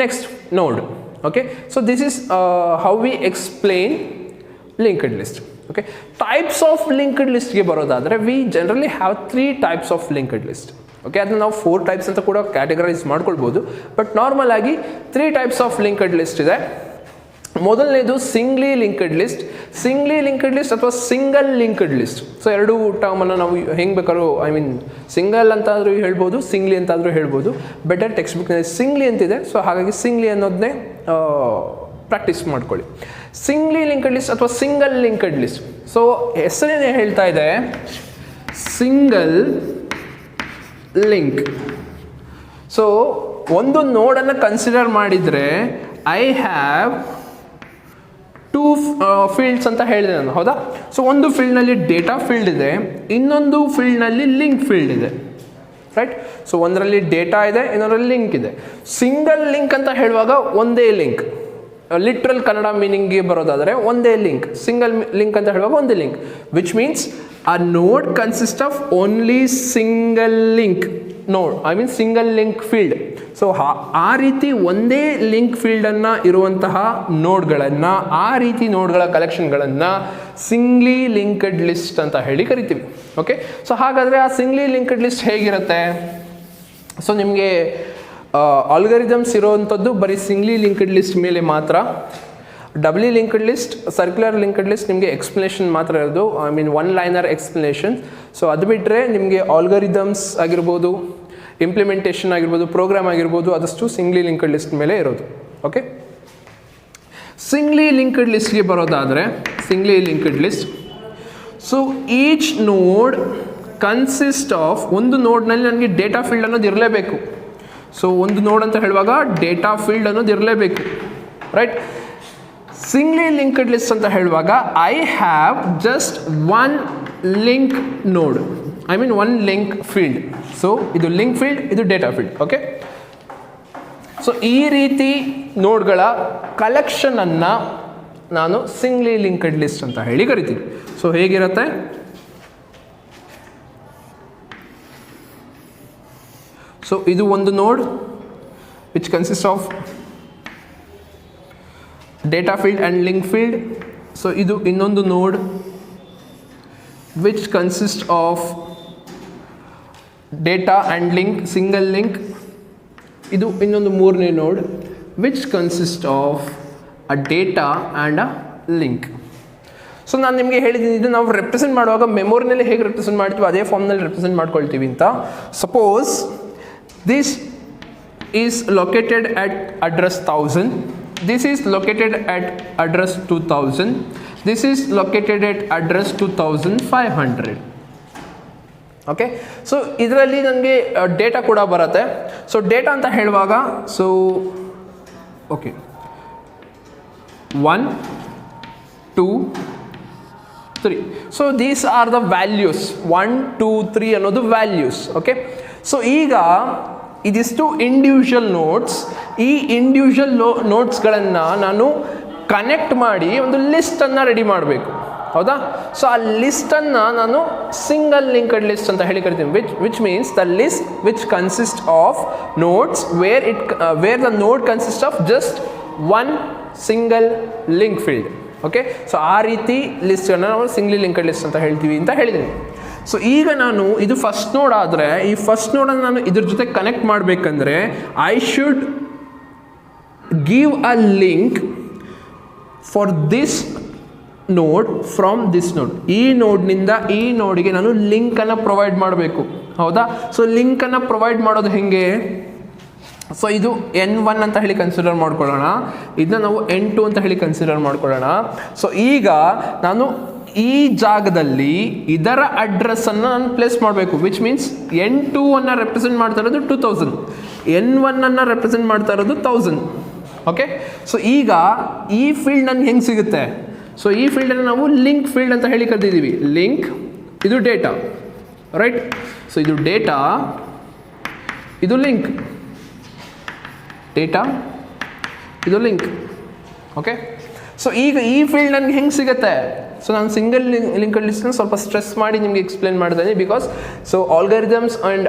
next node, okay. So this is how we explain linked list, okay. Types of linked list ge barodadre we generally have 3 types of linked list, okay. adna ನಾವು 4 types ಅಂತ ಕೂಡ categorise ಮಾಡ್ಕೊಳ್ಬೋದು, but normal ಆಗಿ 3 types of linked list ಇದೆ. ಮೊದಲನೇದು ಸಿಂಗ್ಲಿ linked list. ಸಿಂಗ್ಲಿ linked list ಅಥವಾ single linked list. So ಎರಡು ಟರ್ಮನ್ನು ನಾವು ಹೆಂಗೆ ಬೇಕಾದ್ರೂ, ಐ ಮೀನ್ ಸಿಂಗಲ್ ಅಂತಾದರೂ ಹೇಳ್ಬೋದು, ಸಿಂಗ್ಲಿ ಅಂತಾದರೂ ಹೇಳ್ಬೋದು. ಬೆಟರ್ ಟೆಕ್ಸ್ಟ್ ಬುಕ್ನಲ್ಲಿ ಸಿಂಗ್ಲಿ ಅಂತಿದೆ, ಸೊ ಹಾಗಾಗಿ ಸಿಂಗ್ಲಿ ಅನ್ನೋದನ್ನೇ ಪ್ರಾಕ್ಟೀಸ್ ಮಾಡ್ಕೊಳ್ಳಿ. ಸಿಂಗ್ಲಿ ಲಿಂಕ್ಡ್ ಲಿಸ್ಟ್ ಅಥವಾ ಸಿಂಗಲ್ ಲಿಂಕ್ಡ್ ಲಿಸ್ಟ್. ಸೊ ಹೆಸರೇನೇ ಹೇಳ್ತಾ ಇದೆ, ಸಿಂಗಲ್ ಲಿಂಕ್. ಸೊ ಒಂದು ನೋಡನ್ನು ಕನ್ಸಿಡರ್ ಮಾಡಿದರೆ ಐ ಹ್ಯಾವ್ 2 ಫೀಲ್ಡ್ಸ್ ಅಂತ ಹೇಳಿದೆ ನಾನು, ಹೌದಾ. ಸೊ ಒಂದು ಫೀಲ್ಡ್ನಲ್ಲಿ ಡೇಟಾ ಫೀಲ್ಡ್ ಇದೆ, ಇನ್ನೊಂದು ಫೀಲ್ಡ್ನಲ್ಲಿ ಲಿಂಕ್ ಫೀಲ್ಡ್ ಇದೆ, ರೈಟ್. ಸೊ ಒಂದರಲ್ಲಿ ಡೇಟಾ ಇದೆ, ಇನ್ನೊಂದರಲ್ಲಿ ಲಿಂಕ್ ಇದೆ. ಸಿಂಗಲ್ ಲಿಂಕ್ ಅಂತ ಹೇಳುವಾಗ ಒಂದೇ ಲಿಂಕ್, ಲಿಟ್ರಲ್ ಕನ್ನಡ ಮೀನಿಂಗ್ಗೆ ಬರೋದಾದರೆ ಒಂದೇ ಲಿಂಕ್. ಸಿಂಗಲ್ ಲಿಂಕ್ ಅಂತ ಹೇಳುವಾಗ ಒಂದೇ link, which means a node consist of only single link node, I mean single link field. So ಆ ರೀತಿ ಒಂದೇ ಲಿಂಕ್ ಫೀಲ್ಡನ್ನು ಇರುವಂತಹ ನೋಡ್ಗಳನ್ನು, ಆ ರೀತಿ ನೋಡ್ಗಳ ಕಲೆಕ್ಷನ್ಗಳನ್ನು ಸಿಂಗ್ಲಿ ಲಿಂಕ್ಡ್ ಲಿಸ್ಟ್ ಅಂತ ಹೇಳಿ ಕರಿತೀವಿ, ಓಕೆ. ಸೊ ಹಾಗಾದರೆ ಆ ಸಿಂಗ್ಲಿ ಲಿಂಕ್ಡ್ ಲಿಸ್ಟ್ ಹೇಗಿರುತ್ತೆ? ಸೊ ನಿಮಗೆ ಆಲ್ಗರಿದಮ್ಸ್ ಇರೋವಂಥದ್ದು ಬರೀ ಸಿಂಗ್ಲಿ ಲಿಂಕ್ಡ್ ಲಿಸ್ಟ್ ಮೇಲೆ ಮಾತ್ರ. Doubly linked list, circular linked list ನಿಮಗೆ ಎಕ್ಸ್ಪ್ಲನೇಷನ್ ಮಾತ್ರ ಇರೋದು, I mean 1 liner explanation. So ಅದು ಬಿಟ್ಟರೆ ನಿಮಗೆ ಆಲ್ಗರಿದಮ್ಸ್ ಆಗಿರ್ಬೋದು, ಇಂಪ್ಲಿಮೆಂಟೇಷನ್ ಆಗಿರ್ಬೋದು, ಪ್ರೋಗ್ರಾಮ್ ಆಗಿರ್ಬೋದು, ಅದಷ್ಟು ಸಿಂಗ್ಲಿ ಲಿಂಕ್ಡ್ ಲಿಸ್ಟ್ ಮೇಲೆ ಇರೋದು, ಓಕೆ. ಸಿಂಗ್ಲಿ ಲಿಂಕ್ಡ್ ಲಿಸ್ಟ್ಗೆ ಬರೋದಾದರೆ, ಸಿಂಗ್ಲಿ linked list, so each node consist of, ಒಂದು ನೋಡ್ನಲ್ಲಿ ನನಗೆ ಡೇಟಾ ಫೀಲ್ಡ್ ಅನ್ನೋದು ಇರಲೇಬೇಕು. ಸೊ ಒಂದು ನೋಡ್ ಅಂತ ಹೇಳುವಾಗ ಡೇಟಾ ಫೀಲ್ಡ್ ಅನ್ನೋದು ಇರಲೇಬೇಕು, ರೈಟ್. ಸಿಂಗ್ಲಿ ಲಿಂಕ್ಡ್ ಲಿಸ್ಟ್ ಅಂತ ಹೇಳುವಾಗ I have just 1 link node, I mean 1 link field. So ಇದು ಲಿಂಕ್ ಫೀಲ್ಡ್, ಇದು ಡೇಟಾ ಫೀಲ್ಡ್, ಓಕೆ. ಸೊ ಈ ರೀತಿ ನೋಡ್ಗಳ ಕಲೆಕ್ಷನನ್ನು ನಾನು ಸಿಂಗ್ಲಿ ಲಿಂಕ್ಡ್ ಲಿಸ್ಟ್ ಅಂತ ಹೇಳಿ ಕರಿತೀನಿ. ಸೊ ಹೇಗಿರುತ್ತೆ? ಸೊ ಇದು ಒಂದು ನೋಡ್ which consist of data field and link field. So ಇದು ಇನ್ನೊಂದು ನೋಡ್ which consist of data and link, single link. ಇದು ಇನ್ನೊಂದು ಮೂರನೇ ನೋಡ್ which consist of a data and a link. So ನಾನು ನಿಮಗೆ ಹೇಳಿದ್ದೀನಿ ಇದು ನಾವು ರೆಪ್ರೆಸೆಂಟ್ ಮಾಡುವಾಗ ಮೆಮೊರಿನಲ್ಲಿ ಹೇಗೆ ರೆಪ್ರೆಸೆಂಟ್ ಮಾಡ್ತೀವಿ ಅದೇ ಫಾರ್ಮ್ನಲ್ಲಿ ರೆಪ್ರೆಸೆಂಟ್ ಮಾಡ್ಕೊಳ್ತೀವಿ ಅಂತ. Suppose this is located at address 1000, this is located at address 2000, this is located at address 2500. Okay, so ಇದರಲ್ಲಿ ನನಗೆ ಡೇಟಾ ಕೂಡ ಬರುತ್ತೆ. ಸೊ ಡೇಟಾ ಅಂತ ಹೇಳುವಾಗ so okay 1 2 3, so these are the values. 1 2 3 ಅನ್ನೋದು ವ್ಯಾಲ್ಯೂಸ್. ಓಕೆ, ಸೊ ಈಗ ಇದಿಷ್ಟು individual notes. ಈ ಇಂಡಿವಿಜುವಲ್ ನೋಟ್ಸ್ಗಳನ್ನು ನಾನು ಕನೆಕ್ಟ್ ಮಾಡಿ ಒಂದು ಲಿಸ್ಟನ್ನು ರೆಡಿ ಮಾಡಬೇಕು, ಹೌದಾ? ಸೊ ಆ ಲಿಸ್ಟನ್ನು ನಾನು ಸಿಂಗಲ್ ಲಿಂಕ್ಡ್ ಲಿಸ್ಟ್ ಅಂತ ಹೇಳಿ ಕರಿತೀನಿ, which means the list which consist of nodes where the node consist of just one single link field. Okay, so ಆ ರೀತಿ ಲಿಸ್ಟನ್ನು ನಾವು ಸಿಂಗ್ಲಿ ಲಿಂಕ್ಡ್ ಲಿಸ್ಟ್ ಅಂತ ಹೇಳ್ತೀವಿ ಅಂತ ಹೇಳಿದ್ದೀನಿ. ಸೊ ಈಗ ನಾನು ಇದು ಫಸ್ಟ್ ನೋಡ್ ಆದರೆ ಈ ಫಸ್ಟ್ ನೋಡನ್ನು ನಾನು ಇದ್ರ ಜೊತೆ ಕನೆಕ್ಟ್ ಮಾಡಬೇಕಂದ್ರೆ I should give a link for this ನೋಡ್ ಫ್ರಮ್ ದಿಸ್ ನೋಡ್. ಈ ನೋಡ್ನಿಂದ ಈ ನೋಡಿಗೆ ನಾನು ಲಿಂಕನ್ನು ಪ್ರೊವೈಡ್ ಮಾಡಬೇಕು, ಹೌದಾ? ಸೊ ಲಿಂಕನ್ನು ಪ್ರೊವೈಡ್ ಮಾಡೋದು ಹೇಗೆ? ಸೊ ಇದು N1 ಅಂತ ಹೇಳಿ ಕನ್ಸಿಡರ್ ಮಾಡ್ಕೊಳ್ಳೋಣ, ಇದನ್ನ ನಾವು N2 ಅಂತ ಹೇಳಿ ಕನ್ಸಿಡರ್ ಮಾಡ್ಕೊಳ್ಳೋಣ. ಸೊ ಈಗ ನಾನು ಈ ಜಾಗದಲ್ಲಿ ಇದರ ಅಡ್ರೆಸ್ಸನ್ನು ನಾನು ಪ್ಲೇಸ್ ಮಾಡಬೇಕು, ವಿಚ್ ಮೀನ್ಸ್ N2 ಅನ್ನು ರೆಪ್ರೆಸೆಂಟ್ ಮಾಡ್ತಾ ಇರೋದು 2000, N1 ಅನ್ನು ರೆಪ್ರೆಸೆಂಟ್ ಮಾಡ್ತಾ ಇರೋದು 1000. ಓಕೆ, ಸೊ ಈಗ ಈ ಫೀಲ್ಡ್ ನನಗೆ ಹೆಂಗೆ ಸಿಗುತ್ತೆ? ಸೊ ಈ ಫೀಲ್ಡನ್ನು ನಾವು ಲಿಂಕ್ ಫೀಲ್ಡ್ ಅಂತ ಹೇಳಿ ಕರೆದಿದ್ದೀವಿ. ಲಿಂಕ್, ಇದು ಡೇಟಾ, ರೈಟ್? ಸೊ ಇದು ಡೇಟಾ, ಇದು ಲಿಂಕ್, ಡೇಟಾ, ಇದು ಲಿಂಕ್. ಓಕೆ, ಸೊ ಈಗ ಈ ಫೀಲ್ಡ್ ನನಗೆ ಹೆಂಗೆ ಸಿಗುತ್ತೆ? ಸೊ ನಾನು ಸಿಂಗಲ್ ಲಿಂಕ್ಡ್ ಲಿಸ್ಟ್ನ ಸ್ವಲ್ಪ ಸ್ಟ್ರೆಸ್ ಮಾಡಿ ನಿಮಗೆ ಎಕ್ಸ್ಪ್ಲೇನ್ ಮಾಡಿದ್ದೀನಿ, because so algorithms and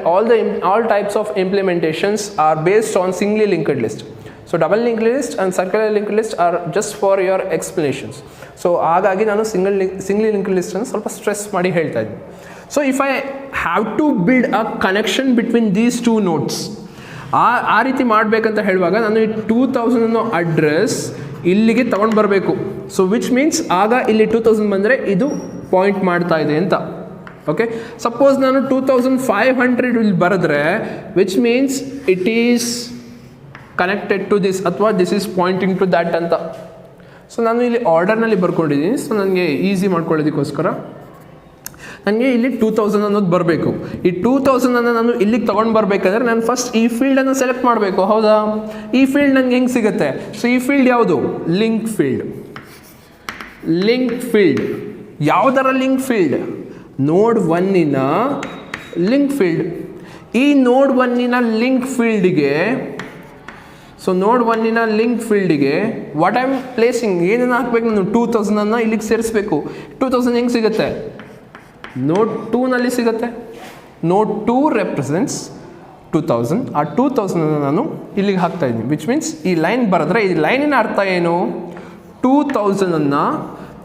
all types of implementations are based on singly linked list. So double linked list and circular linked list are just for your explanations. So ಹಾಗಾಗಿ ನಾನು ಸಿಂಗ್ಲಿ linked ಲಿಸ್ಟನ್ನು ಸ್ವಲ್ಪ stress ಮಾಡಿ ಹೇಳ್ತಾ ಇದ್ದೀನಿ. So if I have to build a connection between these two nodes, ಆ ರೀತಿ ಮಾಡಬೇಕಂತ ಹೇಳುವಾಗ ನಾನು ಈ 2000 ಅನ್ನೋ ಅಡ್ರೆಸ್ ಇಲ್ಲಿಗೆ ತೊಗೊಂಡು ಬರಬೇಕು. ಸೊ ವಿಚ್ ಮೀನ್ಸ್ ಆಗ ಇಲ್ಲಿ 2000 ಬಂದರೆ ಇದು ಪಾಯಿಂಟ್ ಮಾಡ್ತಾ ಇದೆ ಅಂತ. ಓಕೆ, ಸಪೋಸ್ ನಾನು 2500 ಇಲ್ಲಿ ಬರೆದ್ರೆ which means it is connected to this ಅಥವಾ this is pointing to that ಅಂತ. ಸೊ ನಾನು ಇಲ್ಲಿ ಆರ್ಡರ್ನಲ್ಲಿ ಬರ್ಕೊಂಡಿದ್ದೀನಿ. ಸೊ ನನಗೆ ಈಸಿ ಮಾಡ್ಕೊಳ್ಳೋದಕ್ಕೋಸ್ಕರ ನನಗೆ ಇಲ್ಲಿ 2000 ಅನ್ನೋದು ಬರಬೇಕು. ಈ 2000 ನಾನು ಇಲ್ಲಿಗೆ ತೊಗೊಂಡು ಬರಬೇಕಾದ್ರೆ ನಾನು ಫಸ್ಟ್ ಈ ಫೀಲ್ಡನ್ನು ಸೆಲೆಕ್ಟ್ ಮಾಡಬೇಕು, ಹೌದಾ? ಈ ಫೀಲ್ಡ್ ನನಗೆ ಹೆಂಗೆ ಸಿಗುತ್ತೆ? ಸೊ ಈ ಫೀಲ್ಡ್ ಯಾವುದು? Link field. ಲಿಂಕ್ ಫೀಲ್ಡ್ ಯಾವುದರ ಲಿಂಕ್ ಫೀಲ್ಡ್? ನೋಡ್ 1ನ ಲಿಂಕ್ ಫೀಲ್ಡ್. ಈ ನೋಡ್ 1ನ ಲಿಂಕ್ ಫೀಲ್ಡಿಗೆ ನೋಡ್ 1ನ ಲಿಂಕ್ ಫೀಲ್ಡಿಗೆ ವಾಟ್ ಐ ಆಮ್ ಪ್ಲೇಸಿಂಗ್, ಏನನ್ನು ಹಾಕಬೇಕು? ನಾನು 2000 ಇಲ್ಲಿಗೆ ಸೇರಿಸ್ಬೇಕು. 2000 ಹೆಂಗೆ ಸಿಗುತ್ತೆ? ನೋಡ್ 2ನಲ್ಲಿ ಸಿಗುತ್ತೆ. ನೋಡ್ 2 ರೆಪ್ರೆಸೆಂಟ್ಸ್ 2000. ಆ 2000 ನಾನು ಇಲ್ಲಿಗೆ ಹಾಕ್ತಾ ಇದ್ದೀನಿ, ವಿಚ್ ಮೀನ್ಸ್ ಈ ಲೈನ್ ಬರೆದ್ರೆ ಈ ಲೈನಿನ ಅರ್ಥ ಏನು? 2000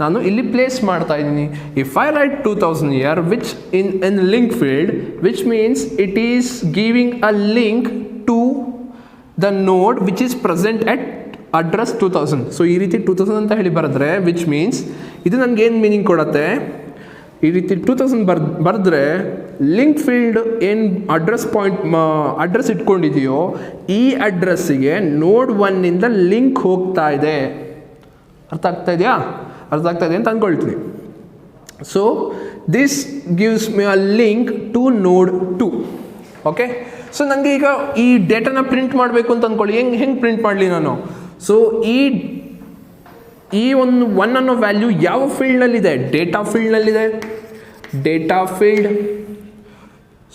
ನಾನು ಇಲ್ಲಿ ಪ್ಲೇಸ್ ಮಾಡ್ತಾ ಇದ್ದೀನಿ. If I write 2000 here which in link field, which means it is giving a link to the node which is present at address 2000. So ಈ ರೀತಿ 2000 ಅಂತ ಹೇಳಿ ಬರೆದ್ರೆ ವಿಚ್ ಮೀನ್ಸ್ ಇದು ನನಗೇನು ಮೀನಿಂಗ್ ಕೊಡುತ್ತೆ? ಈ ರೀತಿ 2000 ಬರೆದ್ರೆ ಲಿಂಕ್ ಫೀಲ್ಡ್ ಏನು ಅಡ್ರೆಸ್ ಇಟ್ಕೊಂಡಿದೆಯೋ ಈ ಅಡ್ರೆಸ್ಸಿಗೆ ನೋಡ್ 1ನಿಂದ ಲಿಂಕ್ ಹೋಗ್ತಾ ಇದೆ. ಅರ್ಥ ಆಗ್ತಾ ಇದೆಯಾ? ಅರ್ಥ ಆಗ್ತಾ ಇದೆ ಅಂತ ಅಂದ್ಕೊಳ್ತೀನಿ. So this gives me a link to node 2. Okay, so ನನಗೆ ಈಗ ಈ ಡೇಟಾನ ಪ್ರಿಂಟ್ ಮಾಡಬೇಕು ಅಂತ ಅಂದ್ಕೊಳ್ಳಿ. ಹೆಂಗೆ ಪ್ರಿಂಟ್ ಮಾಡಲಿ ನಾನು? ಸೊ ಈ ಒಂದು 1 ಅನ್ನೋ ವ್ಯಾಲ್ಯೂ ಯಾವ ಫೀಲ್ಡ್ನಲ್ಲಿದೆ? ಡೇಟಾ ಫೀಲ್ಡ್ನಲ್ಲಿದೆ. Data field.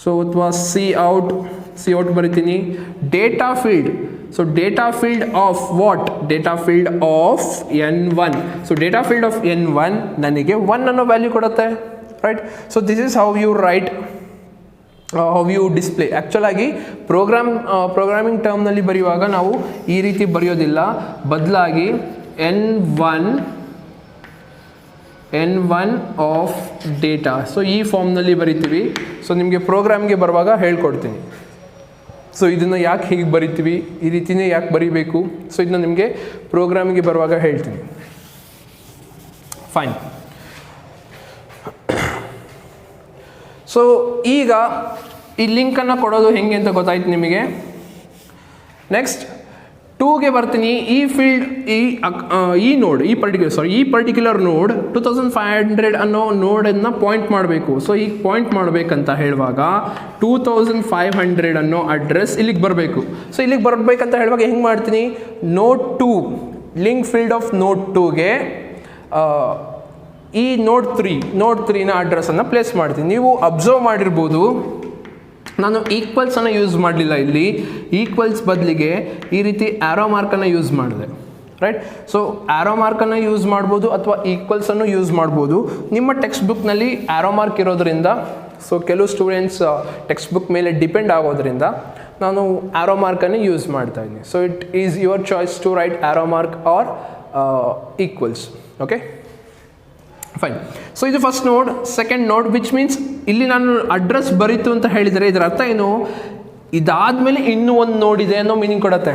ಸೊ ಅಥವಾ ಸಿ ಔಟ್ ಬರಿತೀನಿ. Data field. So data field of what? Data field of N1. So data field of N1 ನನಗೆ 1 ಅನ್ನೋ ವ್ಯಾಲ್ಯೂ ಕೊಡುತ್ತೆ, right? So this is how you write, how you display. ಆ್ಯಕ್ಚುಲಾಗಿ programming ಟರ್ಮ್ನಲ್ಲಿ ಬರೆಯುವಾಗ ನಾವು ಈ ರೀತಿ ಬರೆಯೋದಿಲ್ಲ, ಬದಲಾಗಿ N1 ಆಫ್ ಡೇಟಾ. ಸೊ ಈ ಫಾರ್ಮ್ನಲ್ಲಿ ಬರಿತೀವಿ. ಸೊ ನಿಮಗೆ ಪ್ರೋಗ್ರಾಮ್ಗೆ ಬರುವಾಗ ಹೇಳ್ಕೊಡ್ತೀನಿ. ಸೊ ಇದನ್ನು ಯಾಕೆ ಹೀಗೆ ಬರಿತೀವಿ, ಈ ರೀತಿಯೇ ಯಾಕೆ ಬರೀಬೇಕು, ಸೊ ಇದನ್ನ ನಿಮಗೆ ಪ್ರೋಗ್ರಾಮಿಗೆ ಬರುವಾಗ ಹೇಳ್ತೀನಿ. ಫೈನ್. ಸೊ ಈಗ ಈ ಲಿಂಕನ್ನು ಕೊಡೋದು ಹೆಂಗೆ ಅಂತ ಗೊತ್ತಾಯ್ತು ನಿಮಗೆ. ನೆಕ್ಸ್ಟ್ 2ಗೆ ಬರ್ತೀನಿ. ಈ ಫೀಲ್ಡ್ ಈ ನೋಡ್ ಈ ಪರ್ಟಿಕ್ಯುಲರ್ ನೋಡ್ 2500 ಅನ್ನೋ ನೋಡನ್ನು ಪಾಯಿಂಟ್ ಮಾಡಬೇಕು. ಸೊ ಈಗ ಪಾಯಿಂಟ್ ಮಾಡಬೇಕಂತ ಹೇಳುವಾಗ 2500 ಅನ್ನೋ ಅಡ್ರೆಸ್ ಇಲ್ಲಿಗೆ ಬರಬೇಕು. ಸೊ ಇಲ್ಲಿಗೆ ಬರಬೇಕಂತ ಹೇಳುವಾಗ ಹೆಂಗೆ ಮಾಡ್ತೀನಿ, ನೋಡ್ 2 ಲಿಂಕ್ ಫೀಲ್ಡ್ ಆಫ್ ನೋಡ್ 2ಗೆ ಈ ನೋಡ್ 3ನ ಅಡ್ರೆಸ್ಸನ್ನು ಪ್ಲೇಸ್ ಮಾಡ್ತೀನಿ. ನೀವು ಅಬ್ಸರ್ವ್ ಮಾಡಿರ್ಬೋದು, ನಾನು ಈಕ್ವಲ್ಸನ್ನು ಯೂಸ್ ಮಾಡಲಿಲ್ಲ. ಇಲ್ಲಿ ಈಕ್ವಲ್ಸ್ ಬದಲಿಗೆ ಈ ರೀತಿ ಆ್ಯರೋ ಮಾರ್ಕನ್ನು ಯೂಸ್ ಮಾಡಿದೆ, ರೈಟ್. ಸೊ ಆ್ಯರೋ ಮಾರ್ಕನ್ನು ಯೂಸ್ ಮಾಡ್ಬೋದು ಅಥವಾ ಈಕ್ವಲ್ಸನ್ನು ಯೂಸ್ ಮಾಡ್ಬೋದು. ನಿಮ್ಮ ಟೆಕ್ಸ್ಟ್ ಬುಕ್ನಲ್ಲಿ ಆ್ಯರೋ ಮಾರ್ಕ್ ಇರೋದ್ರಿಂದ, ಸೊ ಕೆಲವು ಸ್ಟೂಡೆಂಟ್ಸ್ ಟೆಕ್ಸ್ಟ್ ಬುಕ್ ಮೇಲೆ ಡಿಪೆಂಡ್ ಆಗೋದ್ರಿಂದ ನಾನು ಆ್ಯರೋ ಮಾರ್ಕನ್ನು ಯೂಸ್ ಮಾಡ್ತಾ ಇದ್ದೀನಿ. So it is your choice to right arrow mark R equals. Okay, fine. So ಇದು ಫಸ್ಟ್ ನೋಡ್. ಸೆಕೆಂಡ್ ನೋಡ್ ವಿಚ್ ಮೀನ್ಸ್ ಇಲ್ಲಿ ನಾನು ಅಡ್ರೆಸ್ ಬರೀತು ಅಂತ ಹೇಳಿದರೆ ಇದರ ಅರ್ಥ ಏನು, ಇದಾದಮೇಲೆ ಇನ್ನೂ ಒಂದು ನೋಡ್ ಇದೆ ಅನ್ನೋ ಮೀನಿಂಗ್ ಕೊಡುತ್ತೆ.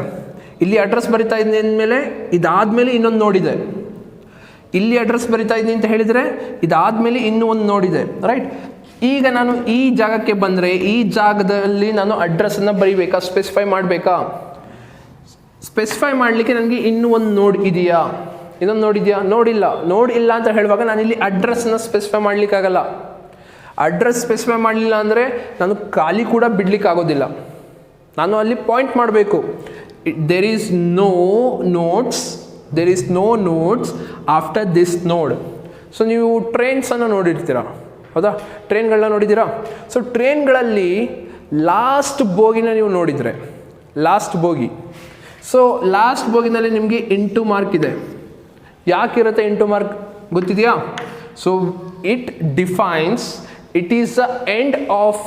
ಇಲ್ಲಿ ಅಡ್ರೆಸ್ ಬರಿತಾ ಇದ್ದೀನಿ ಅಂದಮೇಲೆ ಇದಾದಮೇಲೆ ಇನ್ನೊಂದು ನೋಡಿದೆ. ಇಲ್ಲಿ ಅಡ್ರೆಸ್ ಬರಿತಾ ಇದ್ದೀನಿ ಅಂತ ಹೇಳಿದರೆ ಇದಾದಮೇಲೆ ಇನ್ನೂ ಒಂದು ನೋಡಿದೆ, ರೈಟ್. ಈಗ ನಾನು ಈ ಜಾಗಕ್ಕೆ ಬಂದರೆ ಈ ಜಾಗದಲ್ಲಿ ನಾನು ಅಡ್ರೆಸ್ಸನ್ನು ಬರೀಬೇಕಾ, ಸ್ಪೆಸಿಫೈ ಮಾಡಬೇಕಾ? ಸ್ಪೆಸಿಫೈ ಮಾಡಲಿಕ್ಕೆ ನನಗೆ ಇನ್ನೂ ಒಂದು ನೋಡ್ ಇದೆಯಾ, ಇನ್ನೊಂದು ನೋಡಿದೆಯಾ? ನೋಡ್ ಇಲ್ಲ ಅಂತ ಹೇಳುವಾಗ ನಾನು ಇಲ್ಲಿ ಅಡ್ರೆಸ್ನ ಸ್ಪೆಸಿಫೈ ಮಾಡಲಿಕ್ಕಾಗಲ್ಲ. ಅಡ್ರೆಸ್ ಸ್ಪೆಸಿಫೈ ಮಾಡಲಿಲ್ಲ ಅಂದರೆ ನಾನು ಖಾಲಿ ಕೂಡ ಬಿಡ್ಲಿಕ್ಕೆ ಆಗೋದಿಲ್ಲ. ನಾನು ಅಲ್ಲಿ ಪಾಯಿಂಟ್ ಮಾಡಬೇಕು. There is no nodes after this node. So ನೀವು ಟ್ರೈನ್ಸನ್ನು ನೋಡಿರ್ತೀರ, ಹೌದಾ? ಟ್ರೈನ್ಗಳನ್ನ ನೋಡಿದ್ದೀರಾ? ಸೊ ಟ್ರೈನ್ಗಳಲ್ಲಿ ಲಾಸ್ಟ್ ಬೋಗಿನ ನೀವು ನೋಡಿದರೆ, ಲಾಸ್ಟ್ ಬೋಗಿ, ಸೊ ಲಾಸ್ಟ್ ಬೋಗಿನಲ್ಲಿ ನಿಮಗೆ ಇಂಟು ಮಾರ್ಕ್ ಇದೆ. ಯಾಕಿರುತ್ತೆ ಇಂಟು ಮಾರ್ಕ್ ಗೊತ್ತಿದೆಯಾ? So it defines it is the end of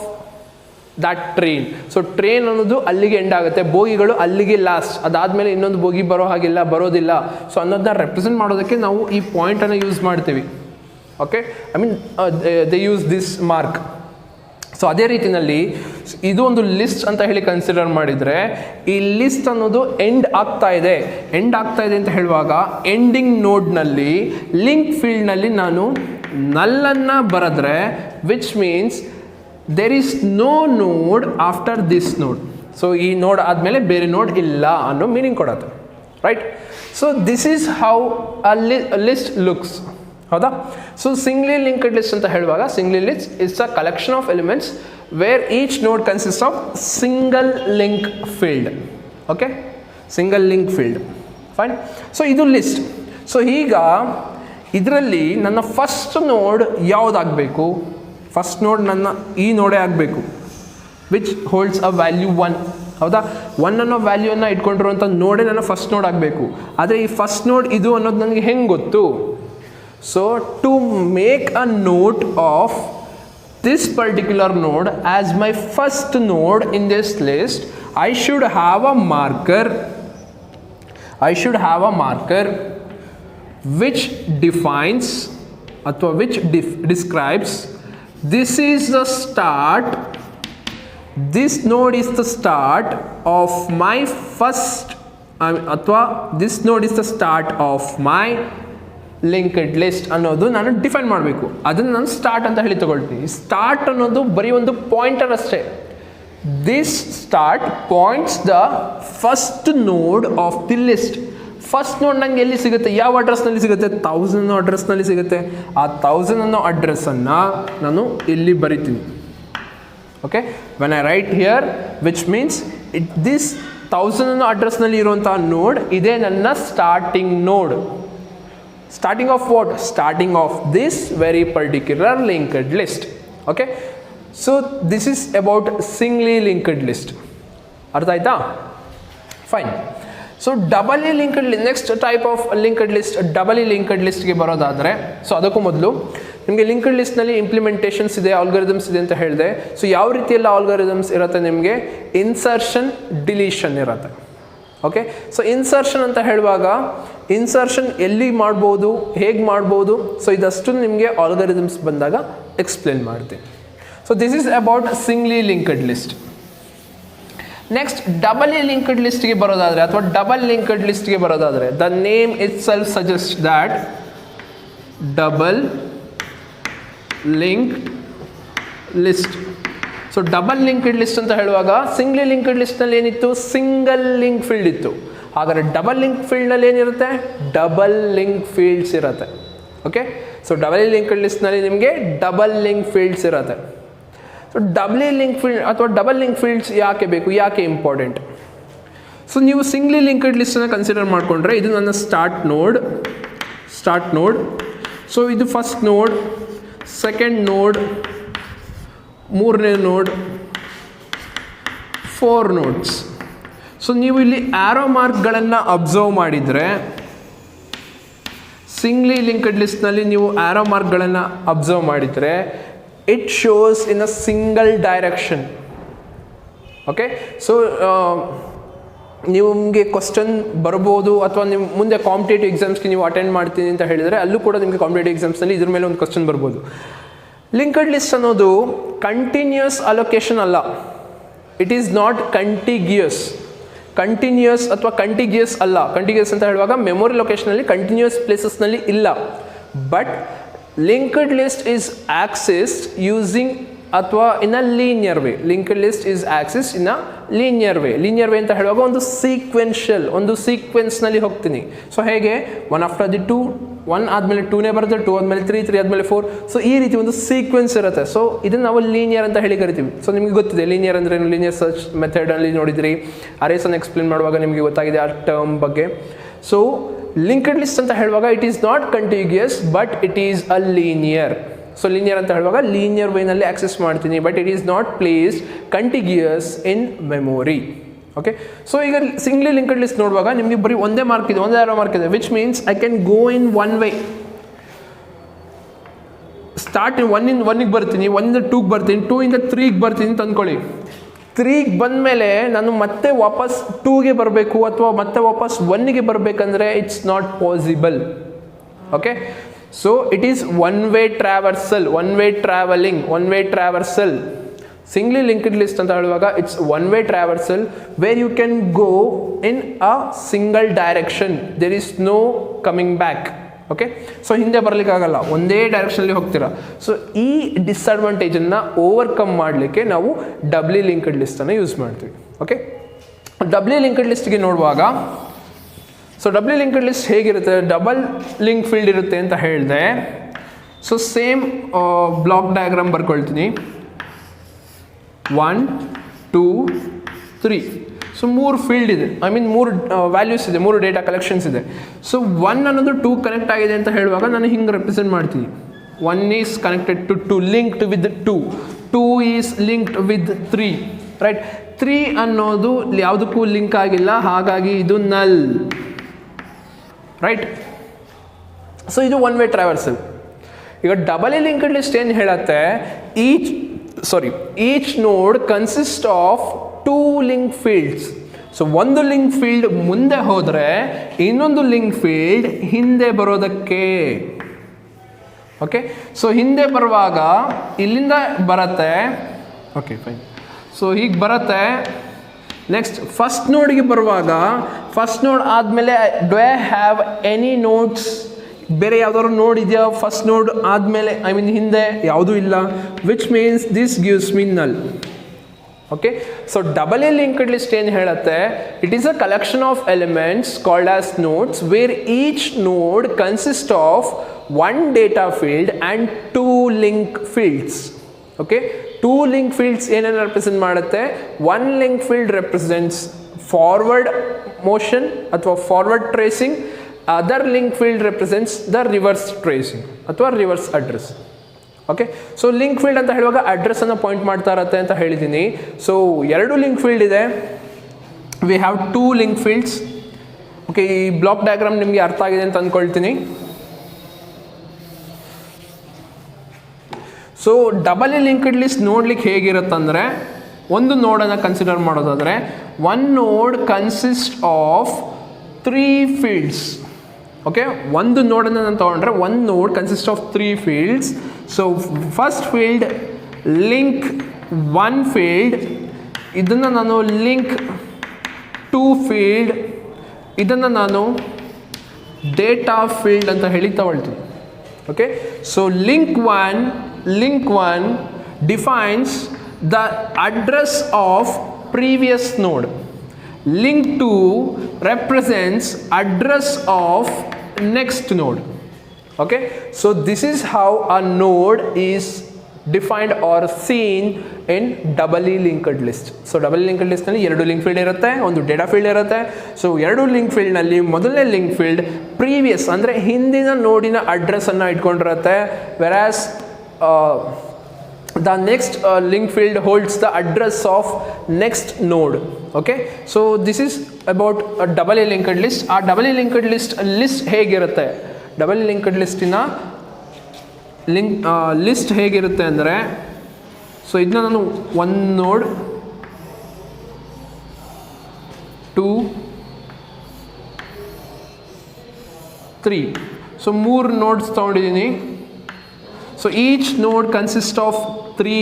that train. So train ಅನ್ನೋದು ಅಲ್ಲಿಗೆ ಎಂಡ್ ಆಗುತ್ತೆ, ಬೋಗಿಗಳು ಅಲ್ಲಿಗೆ ಲಾಸ್ಟ್, ಅದಾದಮೇಲೆ ಇನ್ನೊಂದು ಬೋಗಿ ಬರೋದಿಲ್ಲ. ಸೊ ಅನ್ನೋದನ್ನ ರೆಪ್ರೆಸೆಂಟ್ ಮಾಡೋದಕ್ಕೆ ನಾವು ಈ ಪಾಯಿಂಟನ್ನು ಯೂಸ್ ಮಾಡ್ತೀವಿ. Okay, I mean they use this mark. So ಅದೇ ರೀತಿಯಲ್ಲಿ ಇದು ಒಂದು ಲಿಸ್ಟ್ ಅಂತ ಹೇಳಿ ಕನ್ಸಿಡರ್ ಮಾಡಿದರೆ ಈ ಲಿಸ್ಟ್ ಅನ್ನೋದು ಎಂಡ್ ಆಗ್ತಾ ಇದೆ ಅಂತ ಹೇಳುವಾಗ ಎಂಡಿಂಗ್ ನೋಡ್ನಲ್ಲಿ ಲಿಂಕ್ ಫೀಲ್ಡ್ನಲ್ಲಿ ನಾನು ನಲ್ಲನ್ನು ಬರೆದ್ರೆ which means there is no node after this node. So ಈ ನೋಡ್ ಆದಮೇಲೆ ಬೇರೆ ನೋಡ್ ಇಲ್ಲ ಅನ್ನೋ ಮೀನಿಂಗ್ ಕೊಡುತ್ತೆ, right. So this is how a list looks, ಹೌದಾ? ಸೊ ಸಿಂಗ್ಲಿ ಲಿಂಕ್ಡ್ ಲಿಸ್ಟ್ ಅಂತ ಹೇಳುವಾಗ singly list is a collection of elements where each node consist of single link field. Okay, single link field, fine. So ಇದು list. So ಈಗ ಇದರಲ್ಲಿ ನನ್ನ first ನೋಡ್ ಯಾವುದಾಗಬೇಕು? First ನೋಡ್ ನನ್ನ ಈ ನೋಡೇ ಆಗಬೇಕು, ವಿಚ್ ಹೋಲ್ಡ್ಸ್ ಅ ವ್ಯಾಲ್ಯೂ 1, ಹೌದಾ? 1 ಅನ್ನೋ ವ್ಯಾಲ್ಯೂವನ್ನು ಇಟ್ಕೊಂಡಿರುವಂಥ ನೋಡೇ ನನ್ನ ಫಸ್ಟ್ ನೋಡ್ ಆಗಬೇಕು. ಆದರೆ ಈ ಫಸ್ಟ್ ನೋಡ್ ಇದು ಅನ್ನೋದು ನನಗೆ ಹೆಂಗೆ ಗೊತ್ತು? So to make a note of this particular node as my first node in this list, I should have a marker. Which defines or which describes this is the start. This node is the start of my first. This node is the start of my linked list ಅನ್ನೋದು ನಾನು define ಮಾಡಬೇಕು. ಅದನ್ನು ನಾನು start ಅಂತ ಹೇಳಿ ತಗೊಳ್ತೀನಿ. Start ಅನ್ನೋದು ಬರೀ ಒಂದು ಪಾಯಿಂಟರ್ ಅಷ್ಟೇ. This start points the first ನೋಡ್ ಆಫ್ ದಿ ಲಿಸ್ಟ್. ಫಸ್ಟ್ ನೋಡ್ ನಂಗೆ ಎಲ್ಲಿ ಸಿಗುತ್ತೆ, ಯಾವ ಅಡ್ರೆಸ್ನಲ್ಲಿ ಸಿಗುತ್ತೆ? 1000 ಅನ್ನೋ ಅಡ್ರೆಸ್ನಲ್ಲಿ ಸಿಗುತ್ತೆ. ಆ 1000 ಅನ್ನೋ ಅಡ್ರೆಸ್ಸನ್ನು ನಾನು ಇಲ್ಲಿ ಬರಿತೀನಿ. Okay, when I right here which means this 1000 ಅನ್ನೋ ಅಡ್ರೆಸ್ನಲ್ಲಿ ಇರುವಂಥ ನೋಡ್ ಇದೇ ನನ್ನ ಸ್ಟಾರ್ಟಿಂಗ್ ನೋಡ್. Starting of what? Starting of this very particular linked list. Okay, so this is about singly linked list. ಅರ್ಥ ಆಯ್ತಾ? Fine. So doubly linked next type of linked list, doubly linked ಲಿಸ್ಟ್ಗೆ ಬರೋದಾದರೆ, ಸೊ ಅದಕ್ಕೂ ಮೊದಲು ನಿಮಗೆ linked ಲಿಸ್ಟ್ನಲ್ಲಿ implementations ಇದೆ, algorithms ಇದೆ ಅಂತ ಹೇಳಿದೆ. ಸೊ ಯಾವ ರೀತಿಯೆಲ್ಲ ಆಲ್ಗರಿದಮ್ಸ್ ಇರುತ್ತೆ ನಿಮಗೆ? ಇನ್ಸರ್ಷನ್, ಡಿಲೀಷನ್ ಇರುತ್ತೆ. ಓಕೆ, ಸೊ ಇನ್ಸರ್ಷನ್ ಅಂತ ಹೇಳುವಾಗ ಇನ್ಸರ್ಷನ್ ಎಲ್ಲಿ ಮಾಡ್ಬೋದು, ಹೇಗೆ ಮಾಡ್ಬೋದು, ಸೊ ಇದಷ್ಟು ನಿಮಗೆ ಆಲ್ಗರಿದಮ್ಸ್ ಬಂದಾಗ ಎಕ್ಸ್ಪ್ಲೇನ್ ಮಾಡ್ತೀನಿ. So this is about singly linked list. Next doubly linked ಲಿಸ್ಟ್ಗೆ ಬರೋದಾದರೆ ಅಥವಾ ಡಬಲ್ ಲಿಂಕ್ಡ್ ಲಿಸ್ಟ್ಗೆ ಬರೋದಾದರೆ the name itself suggest that double linked list. So double linked list ಅಂತ ಹೇಳುವಾಗ ಸಿಂಗ್ಲಿ ಲಿಂಕ್ಡ್ ಲಿಸ್ಟ್ನಲ್ಲಿ ಏನಿತ್ತು, ಸಿಂಗಲ್ ಲಿಂಕ್ ಫೀಲ್ಡ್ ಇತ್ತು. ಹಾಗಾದರೆ ಡಬಲ್ ಲಿಂಕ್ ಫೀಲ್ಡ್ನಲ್ಲಿ ಏನಿರುತ್ತೆ, ಡಬಲ್ ಲಿಂಕ್ ಫೀಲ್ಡ್ಸ್ ಇರುತ್ತೆ. ಓಕೆ, ಸೊ ಡಬಲ್ ಲಿಂಕ್ಡ್ ಲಿಸ್ಟ್ನಲ್ಲಿ ನಿಮಗೆ ಡಬಲ್ ಲಿಂಕ್ ಫೀಲ್ಡ್ಸ್ ಇರುತ್ತೆ. ಸೊ ಡಬಲ್ ಲಿಂಕ್ ಫೀಲ್ಡ್ ಅಥವಾ ಡಬಲ್ ಲಿಂಕ್ ಫೀಲ್ಡ್ಸ್ ಯಾಕೆ ಬೇಕು, ಯಾಕೆ ಇಂಪಾರ್ಟೆಂಟ್? ಸೊ ನೀವು ಸಿಂಗ್ಲಿ ಲಿಂಕ್ಡ್ ಲಿಸ್ಟನ್ನು ಕನ್ಸಿಡರ್ ಮಾಡಿಕೊಂಡ್ರೆ ಇದು ನನ್ನ ಸ್ಟಾರ್ಟ್ ನೋಡ್. ಸೊ ಇದು ಫಸ್ಟ್ ನೋಡ್, ಸೆಕೆಂಡ್ ನೋಡ್, ಮೂರನೇ ನೋಡ್, 4 ನೋಡ್ಸ್. ಸೊ ನೀವು ಇಲ್ಲಿ ಆರೋ ಮಾರ್ಕ್ಗಳನ್ನು ಅಬ್ಸರ್ವ್ ಮಾಡಿದರೆ, ಸಿಂಗ್ಲಿ ಲಿಂಕ್ಡ್ ಲಿಸ್ಟ್ನಲ್ಲಿ ನೀವು ಆರೋ ಮಾರ್ಕ್ಗಳನ್ನು ಅಬ್ಸರ್ವ್ ಮಾಡಿದರೆ it shows in a single direction. Okay, so ನಿಮಗೆ ಕ್ವಶನ್ ಬರ್ಬೋದು, ಅಥವಾ ನೀವು ಮುಂದೆ ಕಾಂಪಿಟೇಟಿವ್ ಎಕ್ಸಾಮ್ಸ್ಗೆ ನೀವು ಅಟೆಂಡ್ ಮಾಡ್ತೀನಿ ಅಂತ ಹೇಳಿದರೆ ಅಲ್ಲೂ ಕೂಡ ನಿಮಗೆ ಕಾಂಪಿಟೇಟಿವ್ ಎಕ್ಸಾಮ್ಸ್ನಲ್ಲಿ ಇದ್ರ ಮೇಲೆ ಒಂದು ಕ್ವಶನ್ ಬರ್ಬೋದು. ಲಿಂಕ್ಡ್ ಲಿಸ್ಟ್ ಅನ್ನೋದು ಕಂಟಿನ್ಯೂಸ್ ಅಲೋಕೇಶನ್ ಅಲ್ಲ, ಇಟ್ ಈಸ್ ನಾಟ್ ಕಂಟಿಗ್ಯೂಯಸ್ ಅಥವಾ ಕಂಟಿಗ್ಯೂಯಸ್ ಅಲ್ಲ. ಕಂಟಿಗ್ಯೂಯಸ್ ಅಂತ ಹೇಳುವಾಗ ಮೆಮೊರಿ ಲೊಕೇಶನಲ್ಲಿ ಕಂಟಿನ್ಯೂಯಸ್ ಪ್ಲೇಸಸ್ನಲ್ಲಿ ಇಲ್ಲ. But linked list is accessed using ಅಥವಾ in a linear way. Linked list is accessed in a linear way ಅಂತ ಹೇಳುವಾಗ ಒಂದು ಸೀಕ್ವೆನ್ಸ್ನಲ್ಲಿ ಹೋಗ್ತೀನಿ. ಸೊ ಹೇಗೆ 1 ಆಫ್ಟರ್ ದಿ 2, 1 ಆದಮೇಲೆ 2ನೇ ಬರುತ್ತೆ, 2 ಆದಮೇಲೆ 3, 3 ಆದಮೇಲೆ 4. ಸೊ ಈ ರೀತಿ ಒಂದು ಸೀಕ್ವೆನ್ಸ್ ಇರುತ್ತೆ. ಸೊ ಇದನ್ನು ನಾವು ಲೀನಿಯರ್ ಅಂತ ಹೇಳಿ ಕರಿತೀವಿ. ಸೊ ನಿಮಗೆ ಗೊತ್ತಿದೆ ಲೀನಿಯರ್ ಅಂದರೆ ಏನು, ಲೀನಿಯರ್ ಸರ್ಚ್ ಮೆಥಡಲ್ಲಿ ನೋಡಿದ್ರಿ, ಅರೇಸನ್ನು ಎಕ್ಸ್ಪ್ಲೇನ್ ಮಾಡುವಾಗ ನಿಮಗೆ ಗೊತ್ತಾಗಿದೆ ಆ ಟರ್ಮ್ ಬಗ್ಗೆ. ಸೊ ಲಿಂಕ್ಡ್ ಲಿಸ್ಟ್ ಅಂತ ಹೇಳುವಾಗ it is not contiguous but it is a linear. So linear ಅಂತ ಹೇಳುವಾಗ ಲೀನಿಯರ್ ವೇನಲ್ಲಿ ಆಕ್ಸೆಸ್ ಮಾಡ್ತೀನಿ, but it is not placed contiguous in memory. Okay, so ಈಗ ಸಿಂಗ್ಲಿ ಲಿಂಕ್ಡ್ ಲಿಸ್ಟ್ ನೋಡುವಾಗ ನಿಮಗೆ ಬರೀ ಒಂದೇ ಆರೋ ಮಾರ್ಕ್ ಇದೆ, which means I can go in one way. Start 1ಗೆ ಬರ್ತೀನಿ, 1 2ಗೆ ಬರ್ತೀನಿ, 2ಇಂದ 3ಗೆ ಬರ್ತೀನಿ ಅಂತ ಅಂದ್ಕೊಳ್ಳಿ. 3ಗೆ ಬಂದಮೇಲೆ ನಾನು ಮತ್ತೆ ವಾಪಸ್ 2ಗೆ ಬರಬೇಕು ಅಥವಾ ಮತ್ತೆ ವಾಪಸ್ 1ಗೆ ಬರಬೇಕಂದ್ರೆ it's not possible. Okay, so it is one way traversal. Singly linked list ಅಂತ ಹೇಳುವಾಗ it's one way traversal where you can go in a single direction, there is no coming back. Okay, so ಹಿಂದೆ ಬರಲಿಕ್ಕಾಗಲ್ಲ, ಒಂದೇ ಡೈರೆಕ್ಷನಲ್ಲಿ ಹೋಗ್ತೀರಾ. So ಈ ಡಿಸ್ಅಡ್ವಾಂಟೇಜನ್ನು overcome ಮಾಡಲಿಕ್ಕೆ ನಾವು doubly linked ಲಿಸ್ಟನ್ನು ಯೂಸ್ ಮಾಡ್ತೀವಿ. ಓಕೆ, ಡಬ್ಲಿ ಲಿಂಕ್ಡ್ ಲಿಸ್ಟ್ಗೆ ನೋಡುವಾಗ, ಸೊ ಡಬ್ಲಿ ಲಿಂಕ್ಡ್ ಲಿಸ್ಟ್ ಹೇಗಿರುತ್ತೆ, ಡಬಲ್ ಲಿಂಕ್ ಫೀಲ್ಡ್ ಇರುತ್ತೆ ಅಂತ ಹೇಳಿದೆ. ಸೊ ಸೇಮ್ ಬ್ಲಾಕ್ ಡಯಾಗ್ರಾಮ್ ಬರ್ಕೊಳ್ತೀನಿ. 1 2 3. ಸೊ 3 ಫೀಲ್ಡ್ ಇದೆ, ಐ ಮೀನ್ 3 ವ್ಯಾಲ್ಯೂಸ್ ಇದೆ, 3 ಡೇಟಾ ಕಲೆಕ್ಷನ್ಸ್ ಇದೆ. ಸೊ 1 ಅನ್ನೋದು 2 ಕನೆಕ್ಟ್ ಆಗಿದೆ ಅಂತ ಹೇಳುವಾಗ ನಾನು ಹಿಂಗೆ ರೆಪ್ರೆಸೆಂಟ್ ಮಾಡ್ತೀನಿ. 1 is connected to 2, linked with 2, 2 is linked with 3, right. 3 ಅನ್ನೋದು ಯಾವುದಕ್ಕೂ ಲಿಂಕ್ ಆಗಿಲ್ಲ, ಹಾಗಾಗಿ ಇದು ನಲ್, ರೈಟ್. ಸೊ ಇದು ಒನ್ ವೇ ಟ್ರಾವರ್ಸಲ್. ಈಗ ಡಬಲ್ ಲಿಂಕ್ಡ್ ಲಿಸ್ಟ್ ಏನು ಹೇಳುತ್ತೆ, each node consist of 2 link fields. So ಒಂದು ಲಿಂಕ್ ಫೀಲ್ಡ್ ಮುಂದೆ ಹೋದರೆ ಇನ್ನೊಂದು ಲಿಂಕ್ ಫೀಲ್ಡ್ ಹಿಂದೆ ಬರೋದಕ್ಕೆ. ಓಕೆ, ಸೊ ಹಿಂದೆ ಬರುವಾಗ ಇಲ್ಲಿಂದ ಬರುತ್ತೆ. ಓಕೆ ಫೈನ್, ಸೊ ಹೀಗೆ ಬರುತ್ತೆ. ನೆಕ್ಸ್ಟ್ ಫಸ್ಟ್ ನೋಡ್ಗೆ ಬರುವಾಗ, ಫಸ್ಟ್ ನೋಡ್ ಆದಮೇಲೆ do I have any notes, ಬೇರೆ ಯಾವ್ದಾದ್ರು ನೋಡ್ ಇದೆಯಾ ಫಸ್ಟ್ ನೋಡ್ ಆದಮೇಲೆ, ಐ ಮೀನ್ ಹಿಂದೆ ಯಾವುದೂ ಇಲ್ಲ, which means this gives me null. Okay, so double linked list ಏನು ಹೇಳುತ್ತೆ, it is a collection of elements called as nodes where each node consist of 1 data field and 2 link fields. Okay, 2 link fields ಏನೇನು represent ಮಾಡುತ್ತೆ, 1 link field represents forward motion ಅಥವಾ forward tracing, other link field represents the reverse tracing ಅಥವಾ reverse address. Okay, so link field ಅಂತ ಹೇಳುವಾಗ ಅಡ್ರೆಸ್ಸನ್ನು point ಮಾಡ್ತಾ ಇರತ್ತೆ ಅಂತ ಹೇಳಿದ್ದೀನಿ. ಸೊ 2 ಲಿಂಕ್ ಫೀಲ್ಡ್ ಇದೆ, we have 2 link fields. Okay, ಈ ಬ್ಲಾಕ್ ಡಯಾಗ್ರಾಮ್ ನಿಮಗೆ ಅರ್ಥ ಆಗಿದೆ ಅಂತ ಅಂದ್ಕೊಳ್ತೀನಿ. ಸೊ ಡಬಲ್ ಲಿಂಕ್ಡ್ ಲಿಸ್ಟ್ ನೋಡ್ಲಿಕ್ಕೆ ಹೇಗಿರುತ್ತಂದರೆ, ಒಂದು ನೋಡನ್ನು ಕನ್ಸಿಡರ್ ಮಾಡೋದಾದರೆ, 1 ನೋಡ್ ಕನ್ಸಿಸ್ಟ್ ಆಫ್ 3 ಫೀಲ್ಡ್ಸ್. ಓಕೆ, ಒಂದು ನೋಡನ್ನು ನಾನು ತೊಗೊಂಡ್ರೆ 1 ನೋಡ್ consist of 3 fields. So first field link 1 field, ಇದನ್ನು ನಾನು ಲಿಂಕ್ 2 ಫೀಲ್ಡ್, ಇದನ್ನು ನಾನು ಡೇಟಾ ಫೀಲ್ಡ್ ಅಂತ ಹೇಳಿ ತಗೊಳ್ತೀನಿ. Okay, so link 1 defines the address of previous node. Link to represents address of next node. Okay, so this is how a node is defined or seen in doubly linked list. So doubly linked list ನಲ್ಲಿ ಎರಡು link field ಇರುತ್ತೆ, ಒಂದು data field ಇರುತ್ತೆ. So ಎರಡು link field ನಲ್ಲಿ ಮೊದಲನೇ link field previous ಅಂದರೆ ಹಿಂದಿನ ನೋಡಿನ ಅಡ್ರೆಸ್ ಅನ್ನು ಇಟ್ಕೊಂಡಿರುತ್ತೆ, ವೆರಾಸ್ the next link field holds the address of next node. Okay, so this is about a doubly linked list. ಆ doubly linked list ಹೇಗಿರುತ್ತೆ, double linked ಲಿಸ್ಟಿನ list ಹೇಗಿರುತ್ತೆ ಅಂದರೆ, so ಇದನ್ನ ನಾನು 1 ನೋಡ್ 2 3 ಸೊ 3 ನೋಡ್ಸ್ ತೊಗೊಂಡಿದ್ದೀನಿ. So each node consist of 3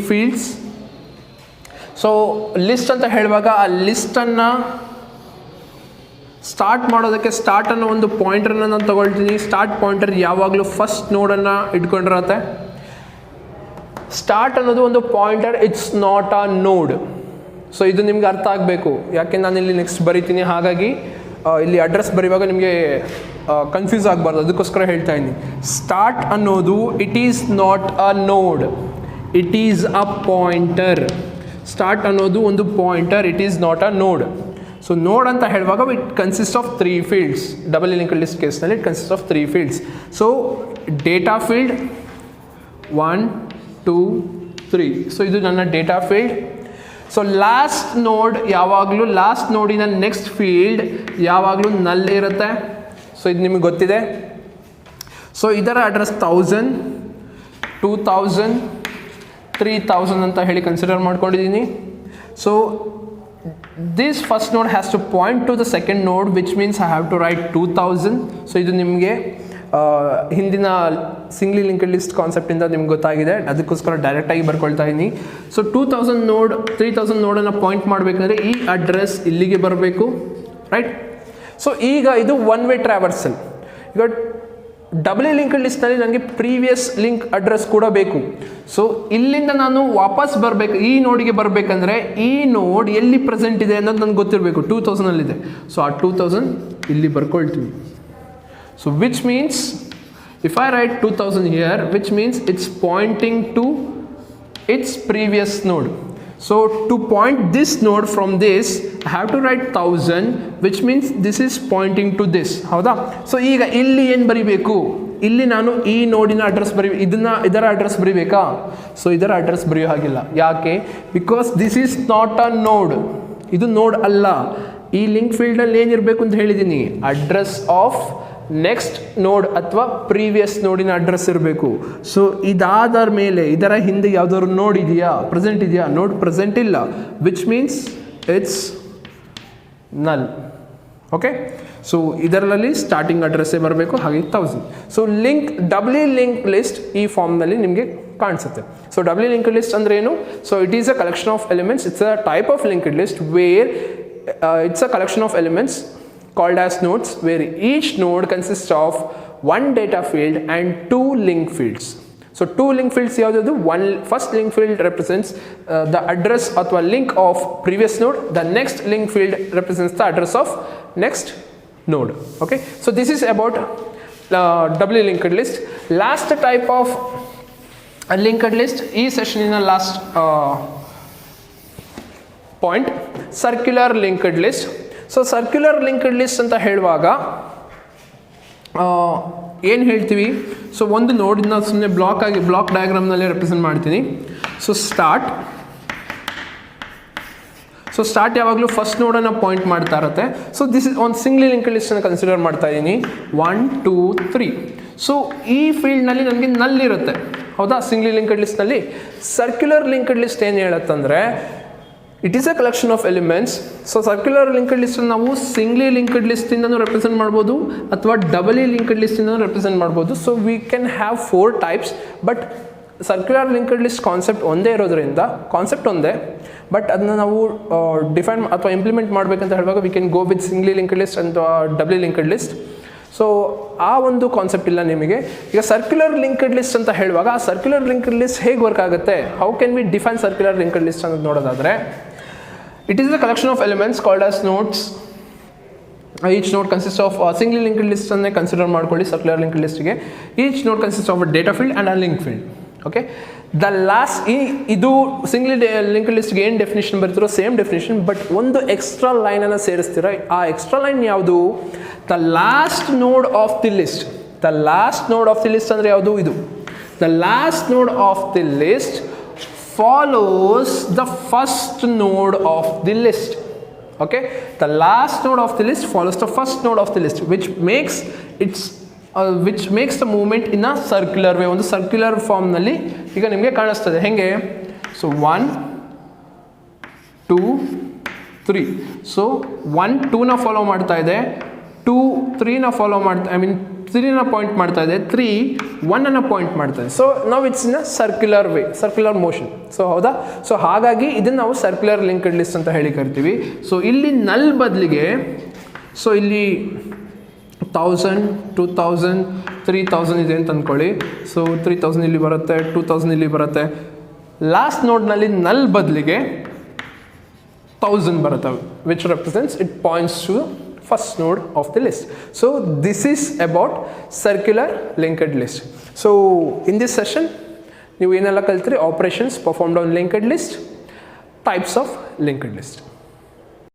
fields. So list ಅಂತ ಹೇಳುವಾಗ ಆ ಲಿಸ್ಟನ್ನು ಸ್ಟಾರ್ಟ್ ಮಾಡೋದಕ್ಕೆ ಸ್ಟಾರ್ಟ್ ಅನ್ನೋ ಒಂದು ಪಾಯಿಂಟರನ್ನು ನಾನು ತೊಗೊಳ್ತೀನಿ. ಸ್ಟಾರ್ಟ್ ಪಾಯಿಂಟರ್ ಯಾವಾಗಲೂ ಫಸ್ಟ್ ನೋಡನ್ನು ಇಟ್ಕೊಂಡಿರತ್ತೆ. ಸ್ಟಾರ್ಟ್ ಅನ್ನೋದು ಒಂದು pointer, it's not a node. So ಇದು ನಿಮ್ಗೆ ಅರ್ಥ ಆಗಬೇಕು, ಯಾಕೆ ನಾನು ಇಲ್ಲಿ ನೆಕ್ಸ್ಟ್ ಬರಿತೀನಿ, ಹಾಗಾಗಿ ಇಲ್ಲಿ ಅಡ್ರೆಸ್ ಬರೆಯುವಾಗ ನಿಮಗೆ ಕನ್ಫ್ಯೂಸ್ ಆಗಬಾರ್ದು, ಅದಕ್ಕೋಸ್ಕರ ಹೇಳ್ತಾ ಇದ್ದೀನಿ. ಸ್ಟಾರ್ಟ್ ಅನ್ನೋದು it is not a node, it is a pointer. Start ಅನ್ನೋದು ಒಂದು pointer, it is not a node. So node ಅಂತ ಹೇಳುವಾಗ it consist of 3 fields. Double linked list ಕೇಸ್ನಲ್ಲಿ it consist of 3 fields. So data field 1 2 3. So ಇದು ನನ್ನ data field. So last ನೋಡ್ ಯಾವಾಗಲೂ, last ನೋಡಿನ next field ಯಾವಾಗಲೂ ನಲ್ ಇರುತ್ತೆ. ಸೊ ಇದು ನಿಮಗೆ ಗೊತ್ತಿದೆ. ಸೊ ಇದರ ಅಡ್ರೆಸ್ 1000 2000 3000 ಅಂತ ಹೇಳಿ ಕನ್ಸಿಡರ್ ಮಾಡ್ಕೊಂಡಿದ್ದೀನಿ. So this first node has to point to the second node, which means I have to write 2000. So ಇದು ನಿಮಗೆ ಹಿಂದಿನ ಸಿಂಗ್ಲಿ ಲಿಂಕ್ಡ್ ಲಿಸ್ಟ್ ಕಾನ್ಸೆಪ್ಟಿಂದ ನಿಮ್ಗೆ ಗೊತ್ತಾಗಿದೆ, ಅದಕ್ಕೋಸ್ಕರ ಡೈರೆಕ್ಟಾಗಿ ಬರ್ಕೊಳ್ತಾ ಇದ್ದೀನಿ. ಸೊ 2000 ನೋಡ್ 3000 ನೋಡನ್ನು ಪಾಯಿಂಟ್ ಮಾಡಬೇಕಂದ್ರೆ ಈ ಅಡ್ರೆಸ್ ಇಲ್ಲಿಗೆ ಬರಬೇಕು, ರೈಟ್. ಸೊ ಈಗ ಇದು ಒನ್ ವೇ ಟ್ರಾವರ್ಸಲ್. ಈಗ ಡಬಲ್ ಲಿಂಕ್ಡ್ ಲಿಸ್ಟ್ನಲ್ಲಿ ನನಗೆ ಪ್ರೀವಿಯಸ್ ಲಿಂಕ್ ಅಡ್ರೆಸ್ ಕೂಡ ಬೇಕು. ಸೊ ಇಲ್ಲಿಂದ ನಾನು ವಾಪಸ್ ಬರಬೇಕು, ಈ ನೋಡಿಗೆ ಬರಬೇಕಂದ್ರೆ ಈ ನೋಡ್ ಎಲ್ಲಿ ಪ್ರೆಸೆಂಟ್ ಇದೆ ಅನ್ನೋದು ನನಗೆ ಗೊತ್ತಿರಬೇಕು. 2000ಅಲ್ಲಿದೆ, ಸೊ ಆ 2000 ಇಲ್ಲಿ ಬರ್ಕೊಳ್ತೀವಿ. So which means if I write 2000 here, which means it's pointing to its previous node. So to point this node from this, I have to write 1000, which means this is pointing to this. ಹೌದಾ? So ಈಗ ಇಲ್ಲಿ ಏನು ಬರಿಬೇಕು, ಇಲ್ಲಿ ನಾನು ಈ ನೋಡಿನ address ಇದರ address ಬರಿಬೇಕಾ? So ಇದರ ಅಡ್ರೆಸ್ ಬರೆಯೋ ಹಾಗಿಲ್ಲ. ಯಾಕೆ? Because this is not a ನೋಡ್, ಇದು ನೋಡ್ ಅಲ್ಲ. ಈ ಲಿಂಕ್ ಫೀಲ್ಡಲ್ಲಿ ಏನಿರಬೇಕು ಅಂತ ಹೇಳಿದ್ದೀನಿ, ಅಡ್ರೆಸ್ ಆಫ್ ನೆಕ್ಸ್ಟ್ ನೋಡ್ ಅಥವಾ ಪ್ರೀವಿಯಸ್ ನೋಡಿನ ಅಡ್ರೆಸ್ ಇರಬೇಕು. ಸೊ ಇದಾದ ಮೇಲೆ ಇದರ ಹಿಂದೆ ಯಾವುದಾದ್ರು ನೋಡ್ ಇದೆಯಾ, ಪ್ರೆಸೆಂಟ್ ಇದೆಯಾ? ನೋಡ್ ಪ್ರೆಸೆಂಟ್ ಇಲ್ಲ, ವಿಚ್ ಮೀನ್ಸ್ ಇಟ್ಸ್ ನಲ್. ಓಕೆ, ಸೊ ಇದರಲ್ಲಿ ಸ್ಟಾರ್ಟಿಂಗ್ ಅಡ್ರೆಸ್ಸೇ ಬರಬೇಕು, ಹಾಗೆ 1000. ಸೊ ಡಬ್ಲಿ ಲಿಂಕ್ ಲಿಸ್ಟ್ ಈ ಫಾರ್ಮ್ನಲ್ಲಿ ನಿಮಗೆ ಕಾಣಿಸುತ್ತೆ. ಸೊ ಡಬ್ಲಿ ಲಿಂಕ್ಡ್ ಲಿಸ್ಟ್ ಅಂದ್ರೆ ಏನು? So it is a collection of elements. It's a type of linked list where it's a collection of elements called as nodes, where each node consists of one data field and 2 link fields. So 2 link fields yavudu? First link field represents the address athwa link of previous node. The next link field represents the address of next node. Okay, so this is about doubly linked list. Last type of linked list, ee session in the last point, circular linked list. So circular linked list ಅಂತ ಹೇಳುವಾಗ ಏನು ಹೇಳ್ತೀವಿ? So ಒಂದು ನೋಡಿನ ಸುಮ್ಮನೆ block ಡಯಾಗ್ರಾಮ್ನಲ್ಲಿ represent ಮಾಡ್ತೀನಿ. So start ಯಾವಾಗಲೂ first ನೋಡನ್ನು point ಮಾಡ್ತಾ ಇರುತ್ತೆ. ಸೊ ದಿಸ್ ಇಸ್ ಒಂದು ಸಿಂಗ್ಲಿ ಲಿಂಕ್ಡ್ ಲಿಸ್ಟನ್ನು ಕನ್ಸಿಡರ್ ಮಾಡ್ತಾ ಇದ್ದೀನಿ. 1 2 3. ಸೊ ಈ ಫೀಲ್ಡ್ನಲ್ಲಿ ನನಗೆ ನಲ್ ಇರುತ್ತೆ, ಹೌದಾ? ಸಿಂಗ್ಲಿ ಲಿಂಕ್ಡ್ ಲಿಸ್ಟ್ನಲ್ಲಿ. ಸರ್ಕ್ಯುಲರ್ ಲಿಂಕ್ಡ್ ಲಿಸ್ಟ್ ಏನು ಹೇಳುತ್ತಂದರೆ, it is a collection of elements. So circular linked list ನಾವು ಸಿಂಗ್ಲಿ ಲಿಂಕ್ಡ್ ಲಿಸ್ಟಿಂದನೂ ರೆಪ್ರೆಸೆಂಟ್ ಮಾಡ್ಬೋದು ಅಥವಾ ಡಬಲಿ ಲಿಂಕ್ಡ್ ಲಿಸ್ಟಿಂದನೂ ರೆಪ್ರೆಸೆಂಟ್ ಮಾಡ್ಬೋದು. So we can have 4 types. But circular linked list concept ಒಂದೇ ಇರೋದ್ರಿಂದ, ಕಾನ್ಸೆಪ್ಟ್ ಒಂದೇ, ಬಟ್ ಅದನ್ನ ನಾವು ಡಿಫೈನ್ ಅಥವಾ ಇಂಪ್ಲಿಮೆಂಟ್ ಮಾಡಬೇಕಂತ ಹೇಳುವಾಗ we can go with singly linked list ಅಥವಾ ಡಬ್ಲಿ ಲಿಂಕ್ಡ್ ಲಿಸ್ಟ್. ಸೊ ಆ ಒಂದು ಕಾನ್ಸೆಪ್ಟ್ ಇಲ್ಲ ನಿಮಗೆ. ಈಗ ಸರ್ಕ್ಯುಲರ್ ಲಿಂಕ್ಡ್ ಲಿಸ್ಟ್ ಅಂತ ಹೇಳುವಾಗ ಆ ಸರ್ಕ್ಯುಲರ್ ಲಿಂಕ್ಡ್ ಲಿಸ್ಟ್ ಹೇಗೆ ವರ್ಕ್ ಆಗುತ್ತೆ, how can we define circular linked list ಅನ್ನೋದು ನೋಡೋದಾದರೆ, it is the collection of elements called as notes. Each node consist of ಸಿಂಗ್ಲಿ linked list ಅನ್ನೇ ಕನ್ಸಿಡರ್ ಮಾಡ್ಕೊಳ್ಳಿ circular linked ಲಿಸ್ಟ್ಗೆ. Each node consist of a data field and a link field. Okay, the last ಇದು ಸಿಂಗ್ಲಿ linked ಲಿಸ್ಟ್ಗೆ ಏನು definition ಬರ್ತಿರೋ same definition, but ಒಂದು extra ಲೈನನ್ನು ಸೇರಿಸ್ತೀರ. ಆ extra line ಯಾವುದು? The last ನೋಡ್ of the list. The last ನೋಡ್ of the list ಅಂದರೆ ಯಾವುದು? ಇದು. ದ ಲಾಸ್ಟ್ ನೋಡ್ of the list follows the first node of the list. Okay, the last node of the list follows the first node of the list, which makes the movement in a circular way. ಒಂದು circular ಫಾರ್ಮ್ನಲ್ಲಿ ಈಗ ನಿಮಗೆ ಕಾಣಿಸ್ತದೆ ಹೆಂಗೆ. So 1 2 3. So 1 2ನ follow ಮಾಡ್ತಾ ಇದೆ, 2 3ನ follow ಮಾಡ್ತಾ, I mean 3ನ point ಮಾಡ್ತಾ ಇದೆ, 3 1ಅನ್ನು ಪಾಯಿಂಟ್ ಮಾಡ್ತಾ ಇದೆ. ಸೊ ನಾವು it's in a circular way, circular motion. So ಹೌದಾ? ಸೊ ಹಾಗಾಗಿ ಇದನ್ನು ನಾವು ಸರ್ಕ್ಯುಲರ್ ಲಿಂಕ್ಡ್ ಲಿಸ್ಟ್ ಅಂತ ಹೇಳಿ ಕರಿತೀವಿ. ಸೊ ಇಲ್ಲಿ ನಲ್ ಬದಲಿಗೆ, ಸೊ ಇಲ್ಲಿ 1000 2000 3000 ಇದೆ ಅಂತ ಅಂದ್ಕೊಳ್ಳಿ. ಸೊ 3000 ಇಲ್ಲಿ ಬರುತ್ತೆ, 2000 ಇಲ್ಲಿ ಬರುತ್ತೆ. ಲಾಸ್ಟ್ ನೋಡ್ನಲ್ಲಿ ನಲ್ ಬದಲಿಗೆ 1000 ಬರುತ್ತೆ, which represents, it points to first node of the list. So this is about circular linked list. So in this session ನೀವು ಏನೆಲ್ಲ ಕಲ್ತ್ರಿ, operations performed on linked list, types of linked list.